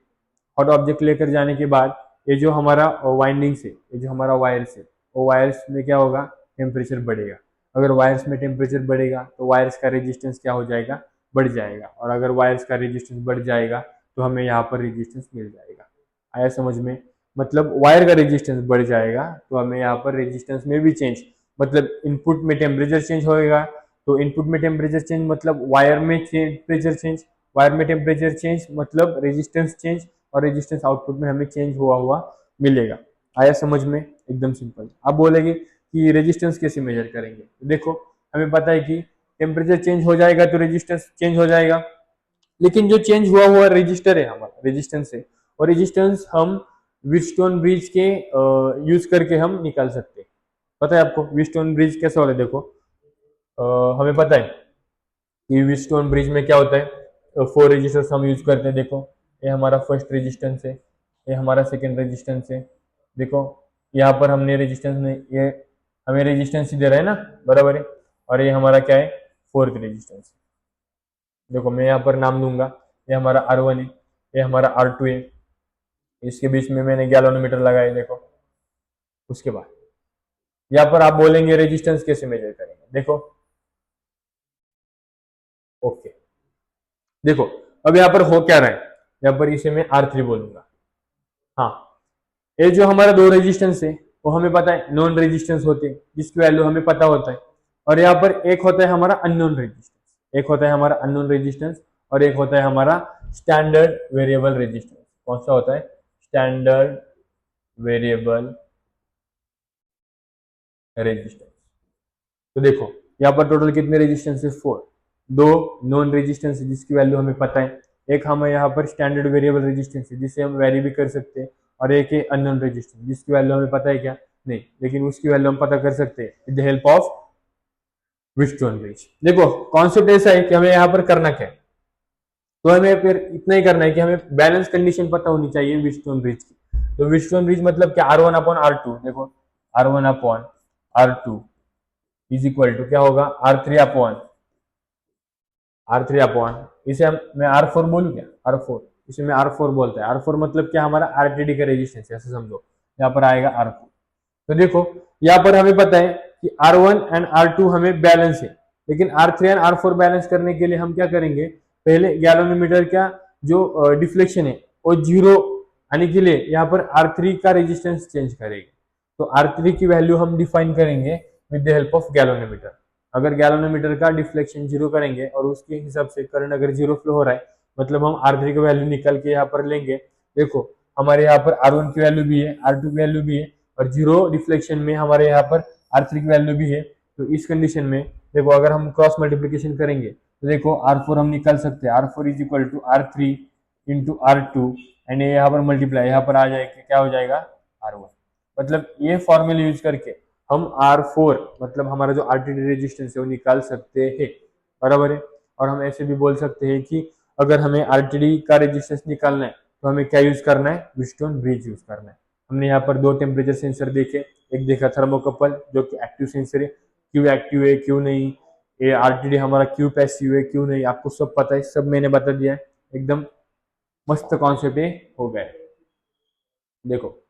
हॉट ऑब्जेक्ट लेकर जाने के बाद ये जो हमारा वाइंडिंग्स है, ये जो हमारा वायर्स है, वो वायर्स में क्या होगा, टेम्परेचर बढ़ेगा। अगर वायर्स में टेम्परेचर बढ़ेगा तो वायर्स का रेजिस्टेंस क्या हो जाएगा, बढ़ जाएगा। और अगर वायर्स का रेजिस्टेंस बढ़ जाएगा तो हमें यहाँ पर रेजिस्टेंस मिल जाएगा। आया समझ में? मतलब वायर का रेजिस्टेंस बढ़ जाएगा तो हमें यहाँ पर रेजिस्टेंस में भी चेंज, मतलब इनपुट में टेम्परेचर चेंज होएगा, तो इनपुट में टेम्परेचर चेंज मतलब वायर में टेम्परेचर चेंज, वायर में टेम्परेचर चेंज मतलब रेजिस्टेंस चेंज, और रेजिस्टेंस आउटपुट में हमें चेंज हुआ हुआ मिलेगा। आया समझ में? एकदम सिंपल। अब बोलेंगे कि रेजिस्टेंस कैसे मेजर करेंगे। तो देखो हमें पता है कि टेम्परेचर चेंज हो जाएगा तो रेजिस्टेंस चेंज हो जाएगा, लेकिन जो चेंज हुआ हुआ रजिस्टर है हमारा, रेजिस्टेंस है, और रेजिस्टेंस हम व्हीटस्टोन ब्रिज के यूज करके हम निकाल सकते हैं। पता है आपको व्हीटस्टोन ब्रिज कैसा होता है? देखो हमें पता है कि व्हीटस्टोन ब्रिज में क्या होता है, 4 रेजिस्टर्स हम यूज करते हैं। देखो ये हमारा फर्स्ट रेजिस्टेंस है, ये हमारा सेकेंड रेजिस्टेंस है। देखो यहाँ पर हमने रेजिस्टेंस में, ये हमें रेजिस्टेंस ही दे रहा है ना, बराबर है। और ये हमारा क्या है, फोर्थ रेजिस्टेंस। देखो मैं यहाँ पर नाम दूंगा, ये हमारा R1 है, ये हमारा R2 है, इसके बीच में मैंने गैलोनोमीटर लगाया। देखो उसके बाद यहाँ पर आप बोलेंगे रेजिस्टेंस कैसे मेजर करेंगे। देखो ओके, देखो अब यहाँ पर हो क्या रहा है, यहाँ पर इसे मैं R3 बोलूंगा। हाँ, ये जो हमारा 2 रेजिस्टेंस है वो हमें पता है नॉन रेजिस्टेंस होते हैं, जिसकी वैल्यू हमें पता होता है। और यहाँ पर एक होता है हमारा अननोन रेजिस्टेंस, एक होता है हमारा अननोन रेजिस्टेंस, और एक होता है हमारा स्टैंडर्ड वेरिएबल रेजिस्टेंस। कौन सा होता है? Standard variable resistance. तो देखो यहाँ पर टोटल कितने रेजिस्टेंस है, 4। 2 नॉन रेजिस्टेंस है जिसकी वैल्यू हमें पता है, एक हमें यहाँ पर स्टैंडर्ड वेरिएबल रेजिस्टेंस है जिसे हम वेरी भी कर सकते हैं, और एक है अननोन रेजिस्टेंस जिसकी वैल्यू हमें पता है क्या, नहीं, लेकिन उसकी वैल्यू हम पता कर सकते हैं with the help of Wheatstone bridge. देखो कॉन्सेप्ट ऐसा है कि हमें यहाँ पर करना क्या है, तो हमें फिर इतना ही करना है कि हमें बैलेंस कंडीशन पता होनी चाहिए व्हीटस्टोन ब्रिज की। तो व्हीटस्टोन ब्रिज मतलब क्या, R1 अपॉन R2। देखो R1 upon R2 is equal to क्या होगा, R3 अपॉन इसे हम, मैं R4 बोलूँ क्या, R4, इसे मैं R4 बोलता है। R4 मतलब क्या, हमारा आरटीडी का रेजिस्टेंस, ऐसे समझो यहाँ पर आएगा R4। तो देखो यहाँ पर हमें पता है कि R1 एंड R2 हमें बैलेंस है, लेकिन R3 एंड R4 बैलेंस करने के लिए हम क्या करेंगे, पहले गैलोनोमीटर का जो डिफ्लेक्शन है वो 0 आने के लिए यहाँ पर R3 का रेजिस्टेंस चेंज करेंगे। तो R3 की वैल्यू हम डिफाइन करेंगे with the help of galvanometer. अगर गैलोनोमीटर का डिफ्लेक्शन 0 करेंगे और उसके हिसाब से करंट अगर 0 फ्लो हो रहा है, मतलब हम R3 की वैल्यू निकल के यहाँ पर लेंगे। देखो हमारे यहाँ पर R1 की वैल्यू भी है, R2 की वैल्यू भी है, और 0 डिफ्लेक्शन में हमारे यहाँ पर R3 की वैल्यू भी है। तो इस कंडीशन में देखो अगर हम क्रॉस मल्टीप्लीकेशन करेंगे तो देखो R4 हम निकाल सकते हैं, R4 is equal to R3 into R2, and ये यहाँ पर मल्टीप्लाई यहाँ पर आ जाएगा, क्या हो जाएगा, R1। मतलब ये फॉर्मूला यूज करके हम R4 मतलब हमारा जो आरटीडी रेजिस्टेंस है वो निकाल सकते हैं, बराबर है। और हम ऐसे भी बोल सकते हैं कि अगर हमें आरटीडी का रेजिस्टेंस निकालना है तो हमें क्या यूज करना है, व्हीटस्टोन ब्रिज यूज करना है। हमने यहाँ पर 2 टेम्परेचर सेंसर देखे, एक देखा थर्मोकपल जो कि एक्टिव सेंसर है, क्यों एक्टिव है क्यों नहीं, ये आरटीडी हमारा क्यों पैसिव है क्यों नहीं, आपको सब पता है, सब मैंने बता दिया है। एकदम मस्त कॉन्सेप्ट हो गया। देखो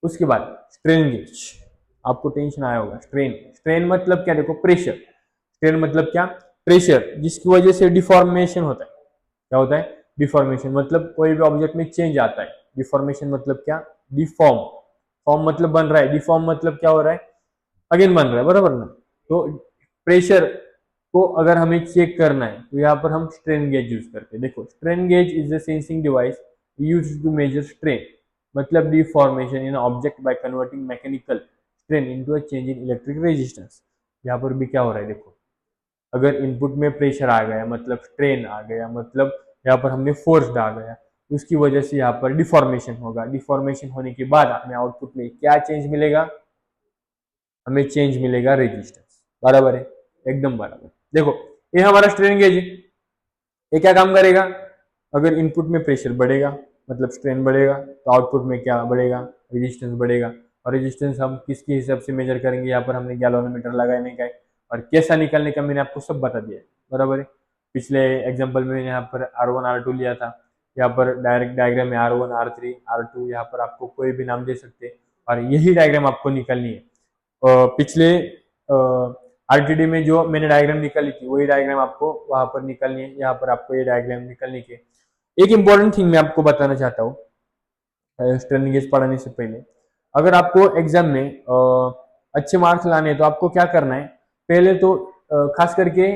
उसके बाद स्ट्रेन गेज, आपको टेंशन आया होगा। स्ट्रेन, स्ट्रेन मतलब क्या, देखो प्रेशर, स्ट्रेन मतलब क्या, प्रेशर जिसकी वजह से डिफॉर्मेशन होता है। क्या होता है, डिफॉर्मेशन, मतलब कोई भी ऑब्जेक्ट में चेंज आता है। डिफॉर्मेशन मतलब क्या, डिफॉर्म, फॉर्म मतलब बन रहा है, डिफॉर्म मतलब क्या हो रहा है, अगेन बन रहा है, बराबर ना। तो प्रेशर को अगर हमें चेक करना है तो यहाँ पर हम स्ट्रेन गेज यूज करते हैं। देखो strain gauge is the sensing device used to measure strain, मतलब deformation in object by converting mechanical strain into a change in electric resistance. यहाँ पर भी क्या हो रहा है, देखो अगर इनपुट में प्रेशर आ गया मतलब स्ट्रेन आ गया, मतलब यहाँ पर हमने फोर्स डाल दिया, उसकी वजह से यहाँ पर डिफॉर्मेशन होगा। डिफॉर्मेशन होने के बाद हमें आउटपुट में क्या चेंज मिलेगा, हमें चेंज मिलेगा रेजिस्टेंस। बराबर है, एकदम बराबर। देखो ये हमारा स्ट्रेन गेज है, ये क्या काम करेगा, अगर इनपुट में प्रेशर बढ़ेगा मतलब स्ट्रेन बढ़ेगा तो आउटपुट में क्या बढ़ेगा, रेजिस्टेंस बढ़ेगा। और रेजिस्टेंस हम किसके हिसाब से मेजर करेंगे, यहाँ पर हमने गैल्वेनोमीटर लगाने का है और कैसा निकालने का मैंने आपको सब बता दिया है। बराबर है, पिछले एग्जाम्पल में यहाँ पर R1 R2 लिया था, यहाँ पर डायरेक्ट डायग्राम में R1 R3 R2, यहाँ पर आपको कोई भी नाम दे सकते हैं और यही डायग्राम आपको निकालनी है। पिछले आरटीडी में जो मैंने डायग्राम निकाली थी वही डायग्राम आपको वहां पर निकालनी है, यहाँ पर आपको ये डायग्राम निकालनी है। एक इंपॉर्टेंट थिंग मैं आपको बताना चाहता हूँ स्ट्रेन गेज पढ़ाने से पहले, अगर आपको एग्जाम में अच्छे मार्क्स लाने हैं तो आपको क्या करना है, पहले तो खास करके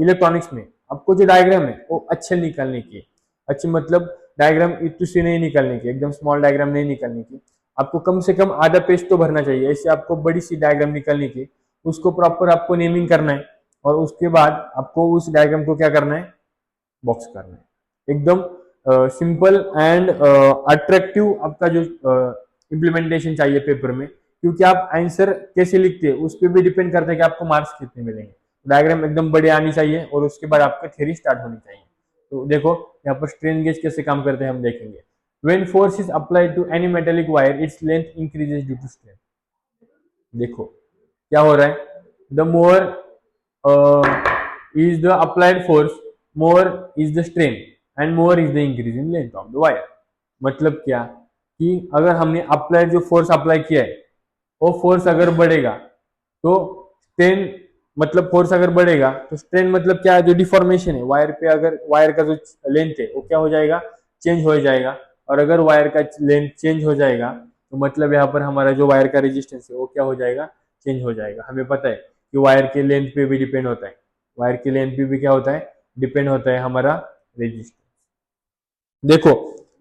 इलेक्ट्रॉनिक्स में आपको जो डायग्राम है वो अच्छे निकालने की, अच्छे मतलब डायग्राम इतनी सी नहीं निकालने की, एकदम स्मॉल डायग्राम नहीं निकालने की, आपको कम से कम आधा पेज तो भरना चाहिए। ऐसे आपको बड़ी सी डायग्राम निकालने की, उसको प्रॉपर आपको नेमिंग करना है और उसके बाद आपको उस डायग्राम को क्या करना है, बॉक्स करना है। एकदम सिंपल एंड अट्रैक्टिव आपका जो इम्प्लीमेंटेशन चाहिए पेपर में, क्योंकि आप आंसर कैसे लिखते हैं उस पर भी डिपेंड करता है कि आपको मार्क्स कितने मिलेंगे। डायग्राम एकदम बड़ी आनी चाहिए और उसके बाद आपका थ्योरी स्टार्ट होनी चाहिए। तो देखो यहाँ पर स्ट्रेन गेज कैसे काम करते हैं हम देखेंगे। When force is applied to any metallic wire, its length increases due to strain. देखो क्या हो रहा है, the more is the applied force, more is the strain and more is the increase in length of the wire। मतलब क्या कि अगर हमने अप्लाइड जो फोर्स अप्लाई किया है वो फोर्स अगर बढ़ेगा तो स्ट्रेन, मतलब फोर्स अगर बढ़ेगा तो स्ट्रेन मतलब क्या है, जो डिफॉर्मेशन है वायर पे, अगर वायर का जो लेंथ है वो क्या हो जाएगा, चेंज हो जाएगा। और अगर वायर का लेंथ चेंज हो जाएगा तो मतलब यहाँ पर हमारा जो वायर का रेजिस्टेंस है वो क्या हो जाएगा, चेंज हो जाएगा। हमें पता है कि वायर के लेंथ पे भी डिपेंड होता है, वायर के लेंथ पे भी क्या होता है, डिपेंड होता है हमारा रेजिस्टेंस। देखो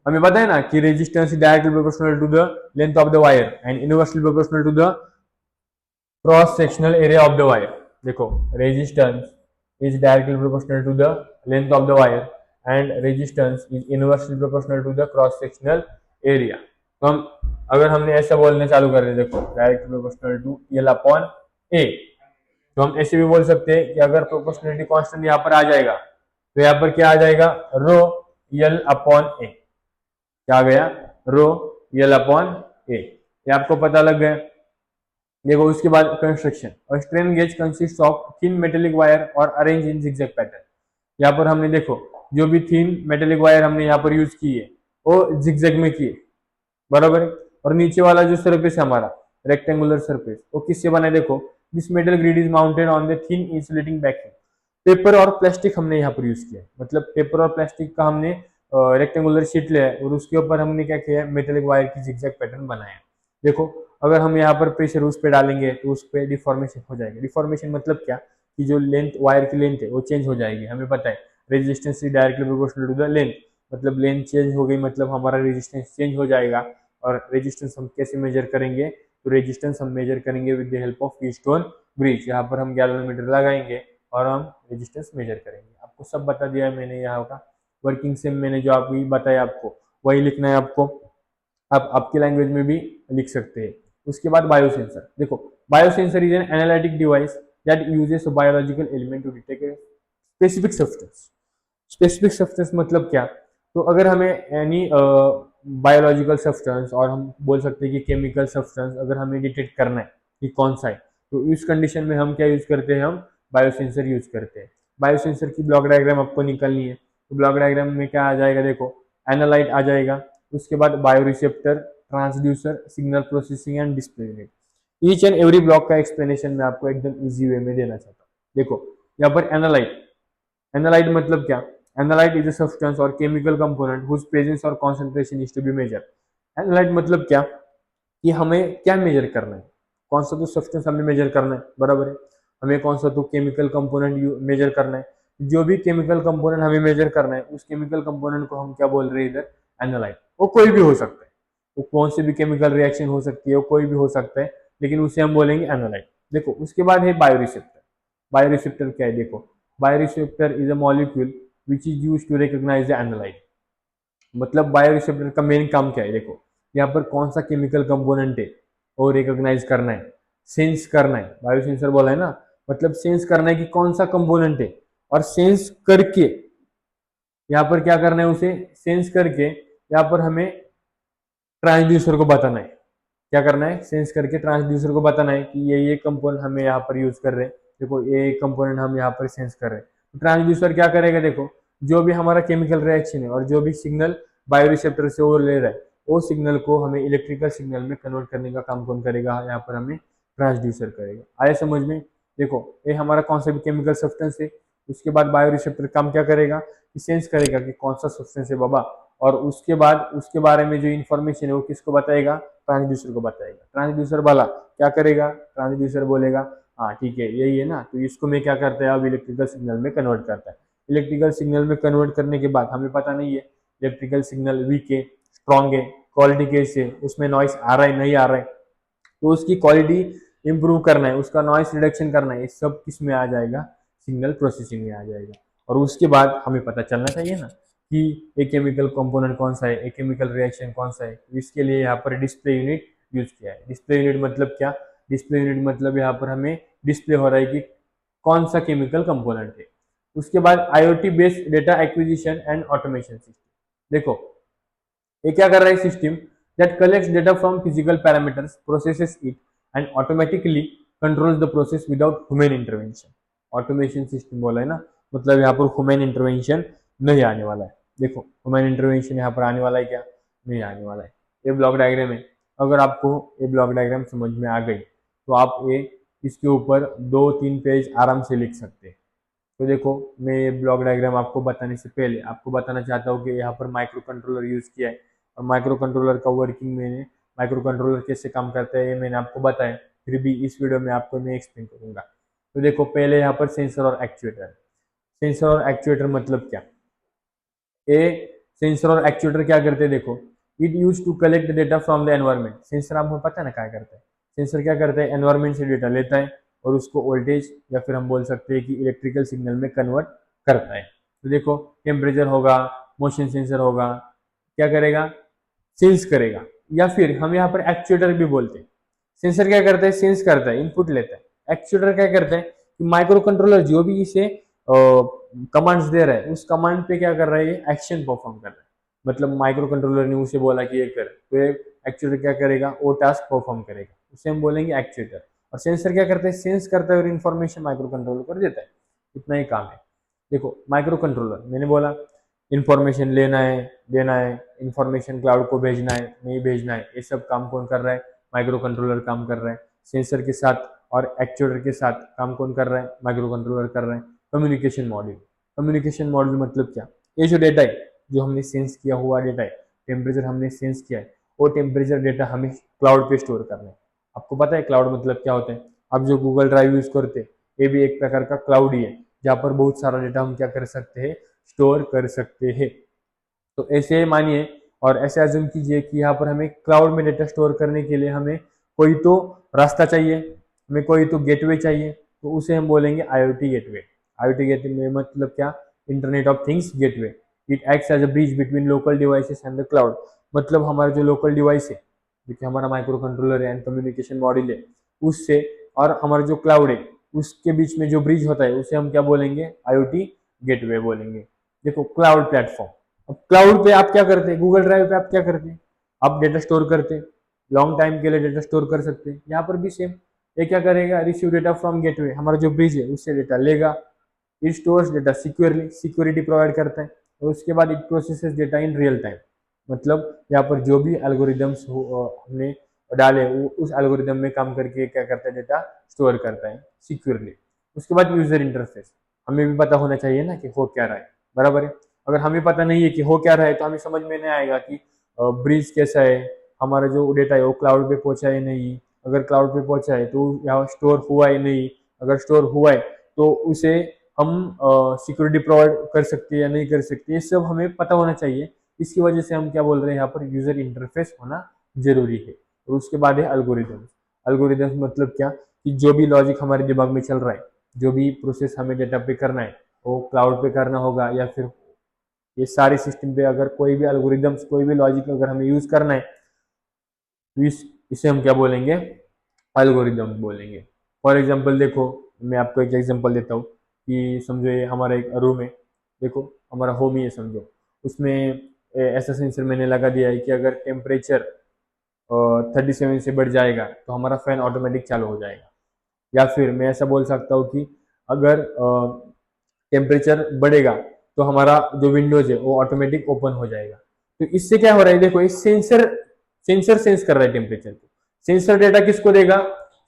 हमें पता है ना कि resistance is directly proportional to the length of the wire and inversely proportional to the cross sectional area of the wire. देखो resistance is directly proportional to the length of the wire and resistance is inversely proportional to the cross sectional area. तो हम अगर हमने ऐसा बोलने चालू कर दिया, देखो directly proportional to L upon A, तो हम ऐसे भी बोल सकते हैं कि अगर प्रोपोर्शनलिटी कांस्टेंट यहाँ पर आ जाएगा तो यहाँ पर क्या आ जाएगा, रो एल अपॉन ए। क्या आ गया, रो एल अपॉन ए। ये आपको पता लग गया। देखो उसके बाद कंस्ट्रक्शन, और strain gauge consist of thin metallic wire और अरेंज इन जिगजैग पैटर्न। यहाँ पर हमने देखो जो भी थिन मेटेलिक वायर हमने यहाँ पर यूज की है वो जिगजैग में की है, बराबर है। और नीचे वाला जो सरफेस है हमारा रेक्टेंगुलर सरफेस वो किससे बना है, देखो this metal grid is mounted on the thin insulating banking. Paper और प्लास्टिक हमने यहाँ पर यूज किया है, मतलब पेपर और प्लास्टिक का हमने रेक्टेंगुलर शीट लिया है और उसके ऊपर हमने क्या किया है, मेटेलिक वायर की जिगजैग पैटर्न बनाया है। देखो अगर हम यहाँ पर प्रेशर उस पर डालेंगे तो उस पर डिफॉर्मेशन हो जाएगी। डिफॉर्मेशन मतलब क्या कि जो लेंथ वायर की लेंथ है वो चेंज हो जाएगी। हमें पता है resistance is directly proportional to the length, मतलब लेंथ चेंज हो गई मतलब हमारा रेजिस्टेंस चेंज हो जाएगा। और रेजिस्टेंस हम कैसे मेजर करेंगे, तो रेजिस्टेंस हम मेजर करेंगे with the help of keystone bridge. यहाँ पर हम गैल्वेनोमीटर लगाएंगे और हम रेजिस्टेंस मेजर करेंगे। आपको सब बता दिया है मैंने, यहाँ का वर्किंग सेम मैंने जो आपको बताया आपको वही लिखना है आपको, आप आपकी लैंग्वेज में भी लिख सकते हैं। उसके बाद बायोसेंसर, देखो biosensor is an analytic device that uses a biological element to detect specific substance. Specific substance मतलब क्या, तो अगर हमें एनी बायोलॉजिकल सब्सटेंस और हम बोल सकते हैं कि केमिकल सब्सटेंस अगर हमें डिटेक्ट करना है कि कौन सा है, तो इस कंडीशन में हम क्या यूज करते हैं, हम बायोसेंसर यूज करते हैं। बायोसेंसर की ब्लॉक डायग्राम आपको निकालनी है, तो ब्लॉक डायग्राम में क्या आ जाएगा, देखो एनालाइट आ जाएगा, उसके बाद bioreceptor, transducer, signal processing and display unit. Each and every block का एक्सप्लेनेशन मैं आपको एकदम इजी वे में देना चाहता हूँ। देखो यहाँ पर एनालाइट, एनालाइट मतलब क्या, एनालाइट इज अ सब्सटेंस और केमिकल कंपोनेंट हुज प्रेजेंस और concentration is to be measure. एनालाइट मतलब क्या कि हमें क्या मेजर करना है, कौन सा तो सब्सटेंस हमें मेजर करना है, बराबर है। हमें कौन सा तो केमिकल कंपोनेंट मेजर करना है, जो भी केमिकल कंपोनेंट हमें मेजर करना है उस केमिकल कंपोनेंट को हम क्या बोल रहे हैं इधर, एनालाइट। वो कोई भी हो सकता है, वो कौन सी भी केमिकल रिएक्शन हो सकती है, वो कोई भी हो सकता है, लेकिन उसे हम बोलेंगे एनालाइट। देखो उसके बाद है बायोरिसेप्टर। बायोरिसेप्टर क्या है, देखो bioreceptor is a molecule which is use to recognise the analyte. मतलब बायोरिसेप्टर का मेन काम क्या है, देखो यहाँ पर कौन सा केमिकल कंपोनेंट है वो रिकॉग्नाइज करना है, सेंस करना है। बायो सेंसर बोला है ना, मतलब सेंस करना है कि कौन सा कंपोनेंट है, और सेंस करके यहाँ पर क्या करना है, उसे सेंस करके यहाँ पर हमें ट्रांसड्यूसर को बताना है। क्या करना है, सेंस करके ट्रांसड्यूसर को बताना है कि ये कंपोनेंट हमें यहाँ पर यूज कर रहे हैं, देखो ये कंपोनेंट हम यहाँ पर सेंस कर रहे हैं। तो ट्रांसड्यूसर क्या करेगा, देखो जो भी हमारा केमिकल रिएक्शन है और जो भी सिग्नल बायोरिसेप्टर से वो ले रहा है, वो सिग्नल को हमें इलेक्ट्रिकल सिग्नल में कन्वर्ट करने का काम कौन करेगा, यहाँ पर हमें ट्रांसड्यूसर करेगा। आया समझ में? देखो ये हमारा कौन सा भी केमिकल सब्सटेंस है, उसके बाद बायोरिसेप्टर काम क्या करेगा कि सेंस करेगा कि कौन सा सब्सटेंस है बाबा, और उसके बाद उसके बारे में जो इन्फॉर्मेशन है वो किसको बताएगा, ट्रांसड्यूसर को बताएगा। ट्रांसड्यूसर वाला क्या करेगा, ट्रांसड्यूसर बोलेगा हाँ ठीक है यही है ना, तो इसको मैं क्या करता है अब इलेक्ट्रिकल सिग्नल में कन्वर्ट करता है। इलेक्ट्रिकल सिग्नल में कन्वर्ट करने के बाद हमें पता नहीं है इलेक्ट्रिकल सिग्नल वीक है स्ट्रॉन्ग है क्वालिटी कैसे है, उसमें नॉइस आ रहा है नहीं आ रहा है, तो उसकी क्वालिटी इंप्रूव करना है, उसका नॉइस रिडक्शन करना है, ये सब किस में आ जाएगा, सिग्नल प्रोसेसिंग में आ जाएगा। और उसके बाद हमें पता चलना चाहिए ना कि एक केमिकल कंपोनेंट कौन सा है, एक केमिकल रिएक्शन कौन सा है। इसके लिए यहाँ पर डिस्प्ले यूनिट यूज किया है। डिस्प्ले यूनिट मतलब क्या, डिस्प्ले यूनिट मतलब यहाँ पर हमें डिस्प्ले हो रहा है कि कौन सा केमिकल कंपोनेंट है। उसके बाद IoT based data acquisition and automation system. देखो ये क्या कर रहा है, system that collects data from physical parameters, processes it and automatically controls the process without human intervention. Automation system बोला है ना, मतलब यहाँ पर ह्यूमन इंटरवेंशन नहीं आने वाला है। देखो ह्यूमन इंटरवेंशन यहाँ पर आने वाला है क्या, नहीं आने वाला है। ये ब्लॉक डायग्राम है, अगर आपको ये ब्लॉक डायग्राम समझ में आ गई तो आप ये इसके ऊपर 2-3 पेज आराम से लिख सकते हैं। तो देखो मैं ये ब्लॉक डायग्राम आपको बताने से पहले आपको बताना चाहता हूँ कि यहाँ पर माइक्रो कंट्रोलर यूज किया है, और माइक्रो कंट्रोलर का वर्किंग मैंने, माइक्रो कंट्रोलर कैसे काम करता है ये मैंने आपको बताया, फिर भी इस वीडियो में आपको मैं एक्सप्लेन करूंगा। तो देखो पहले यहाँ पर सेंसर और एक्चुएटर। सेंसर और एक्चुएटर मतलब क्या, ए सेंसर और एक्चुएटर क्या करते हैं, देखो it use to collect the data from the environment. Sensor आपको पता है ना क्या करता है, सेंसर क्या करता है, एनवायरमेंट से डेटा लेता है और उसको वोल्टेज या फिर हम बोल सकते हैं कि इलेक्ट्रिकल सिग्नल में कन्वर्ट करता है। तो देखो टेम्परेचर होगा, मोशन सेंसर होगा, क्या करेगा, सेंस करेगा, या फिर हम यहाँ पर एक्चुएटर भी बोलते हैं। सेंसर क्या करता है, सेंस करता है, इनपुट लेता है। एक्चुएटर क्या करता है कि माइक्रो कंट्रोलर जो भी इसे कमांड्स दे रहा है उस कमांड पे क्या कर रहा है, एक्शन परफॉर्म कर रहा है। मतलब माइक्रो कंट्रोलर ने उसे बोला कि ये कर, तो ये एक्चुएटर क्या करेगा, वो टास्क परफॉर्म करेगा, उसे हम बोलेंगे एक्चुएटर। और सेंसर क्या करता है, सेंस करता है और इन्फॉर्मेशन माइक्रो कंट्रोलर को देता है। इतना ही काम है। देखो माइक्रो कंट्रोलर मैंने बोला इन्फॉर्मेशन लेना है देना है, इन्फॉर्मेशन क्लाउड को भेजना है नहीं भेजना है, ये सब काम कौन कर रहा है, माइक्रो कंट्रोलर काम कर रहा है। सेंसर के साथ और एक्चुएटर के साथ काम कौन कर रहा है, माइक्रो कंट्रोलर कर रहा है। कम्युनिकेशन मॉड्यूल, कम्युनिकेशन मॉड्यूल मतलब क्या, ये जो डेटा है जो हमने सेंस किया हुआ डेटा है, टेम्परेचर हमने सेंस किया है, वो टेम्परेचर डेटा हमें क्लाउड पे स्टोर करना है। आपको पता है क्लाउड मतलब क्या होता है, आप जो गूगल ड्राइव यूज करते हैं ये भी एक प्रकार का क्लाउड ही है, जहाँ पर बहुत सारा डेटा हम क्या कर सकते हैं, स्टोर कर सकते हैं। तो ऐसे मानिए और ऐसे अज्यूम कीजिए कि यहाँ पर हमें क्लाउड में डेटा स्टोर करने के लिए हमें कोई तो रास्ता चाहिए, हमें कोई तो गेटवे चाहिए, तो उसे हम बोलेंगे IoT गेटवे। IoT गेटवे मतलब क्या, internet of things gateway. It acts as a bridge between local devices and the cloud. मतलब हमारा जो लोकल डिवाइस है, जो कि हमारा माइक्रो कंट्रोलर है एंड कम्युनिकेशन मॉड्यूल है, उससे और हमारा जो क्लाउड है उसके बीच में जो ब्रिज होता है उसे हम क्या बोलेंगे, IoT गेटवे बोलेंगे। देखो क्लाउड प्लेटफॉर्म, अब क्लाउड पे आप क्या करते हैं, गूगल ड्राइव पे आप क्या करते हैं, आप डेटा स्टोर करते हैं, लॉन्ग टाइम के लिए डेटा स्टोर कर सकते हैं। यहाँ पर भी सेम, ये क्या करेगा, रिसीव डेटा फ्रॉम गेटवे, हमारा जो ब्रिज है उससे डेटा लेगा, it stores data securely, security provide करता है, और उसके बाद it processes data in real time. मतलब यहाँ पर जो भी एल्गोरिदम्स हमने डाले वो उस एल्गोरिदम में काम करके क्या करता है, डेटा स्टोर करता है सिक्योरली। उसके बाद यूजर इंटरफेस, हमें भी पता होना चाहिए ना कि हो क्या रहा है, बराबर है। अगर हमें पता नहीं है कि हो क्या रहा है तो हमें समझ में नहीं आएगा कि ब्रिज कैसा है, हमारा जो डेटा है वो क्लाउड पे पहुंचा है नहीं, अगर क्लाउड पे पहुंचा है तो यहाँ स्टोर हुआ है नहीं, अगर स्टोर हुआ है तो उसे हम सिक्योरिटी प्रोवाइड कर सकते हैं या नहीं कर सकते, ये सब हमें पता होना चाहिए। इसकी वजह से हम क्या बोल रहे हैं, यहाँ पर यूजर इंटरफेस होना जरूरी है। और उसके बाद है अल्गोरिदम्स। अल्गोरिदम्स मतलब क्या, कि जो भी लॉजिक हमारे दिमाग में चल रहा है, जो भी प्रोसेस हमें डेटा पे करना है वो क्लाउड पे करना होगा, या फिर ये सारे सिस्टम पे अगर कोई भी एल्गोरिदम्स, कोई भी लॉजिक अगर हमें यूज करना है तो इसे हम क्या बोलेंगे, एल्गोरिदम बोलेंगे। फॉर एग्जांपल देखो, मैं आपको एक एग्जांपल देता हूँ कि समझो ये हमारा एक रूम है, देखो हमारा होम ही है समझो, उसमें ऐसा सेंसर मैंने लगा दिया है कि अगर टेम्परेचर 37 से बढ़ जाएगा तो हमारा फैन ऑटोमेटिक चालू हो जाएगा। या फिर मैं ऐसा बोल सकता हूँ कि अगर टेम्परेचर बढ़ेगा तो हमारा जो विंडोज है वो ऑटोमेटिक ओपन हो जाएगा। तो इससे क्या हो रहा है, देखो इस सेंसर सेंसर सेंस कर रहा है टेम्परेचर को। सेंसर डेटा किसको देगा,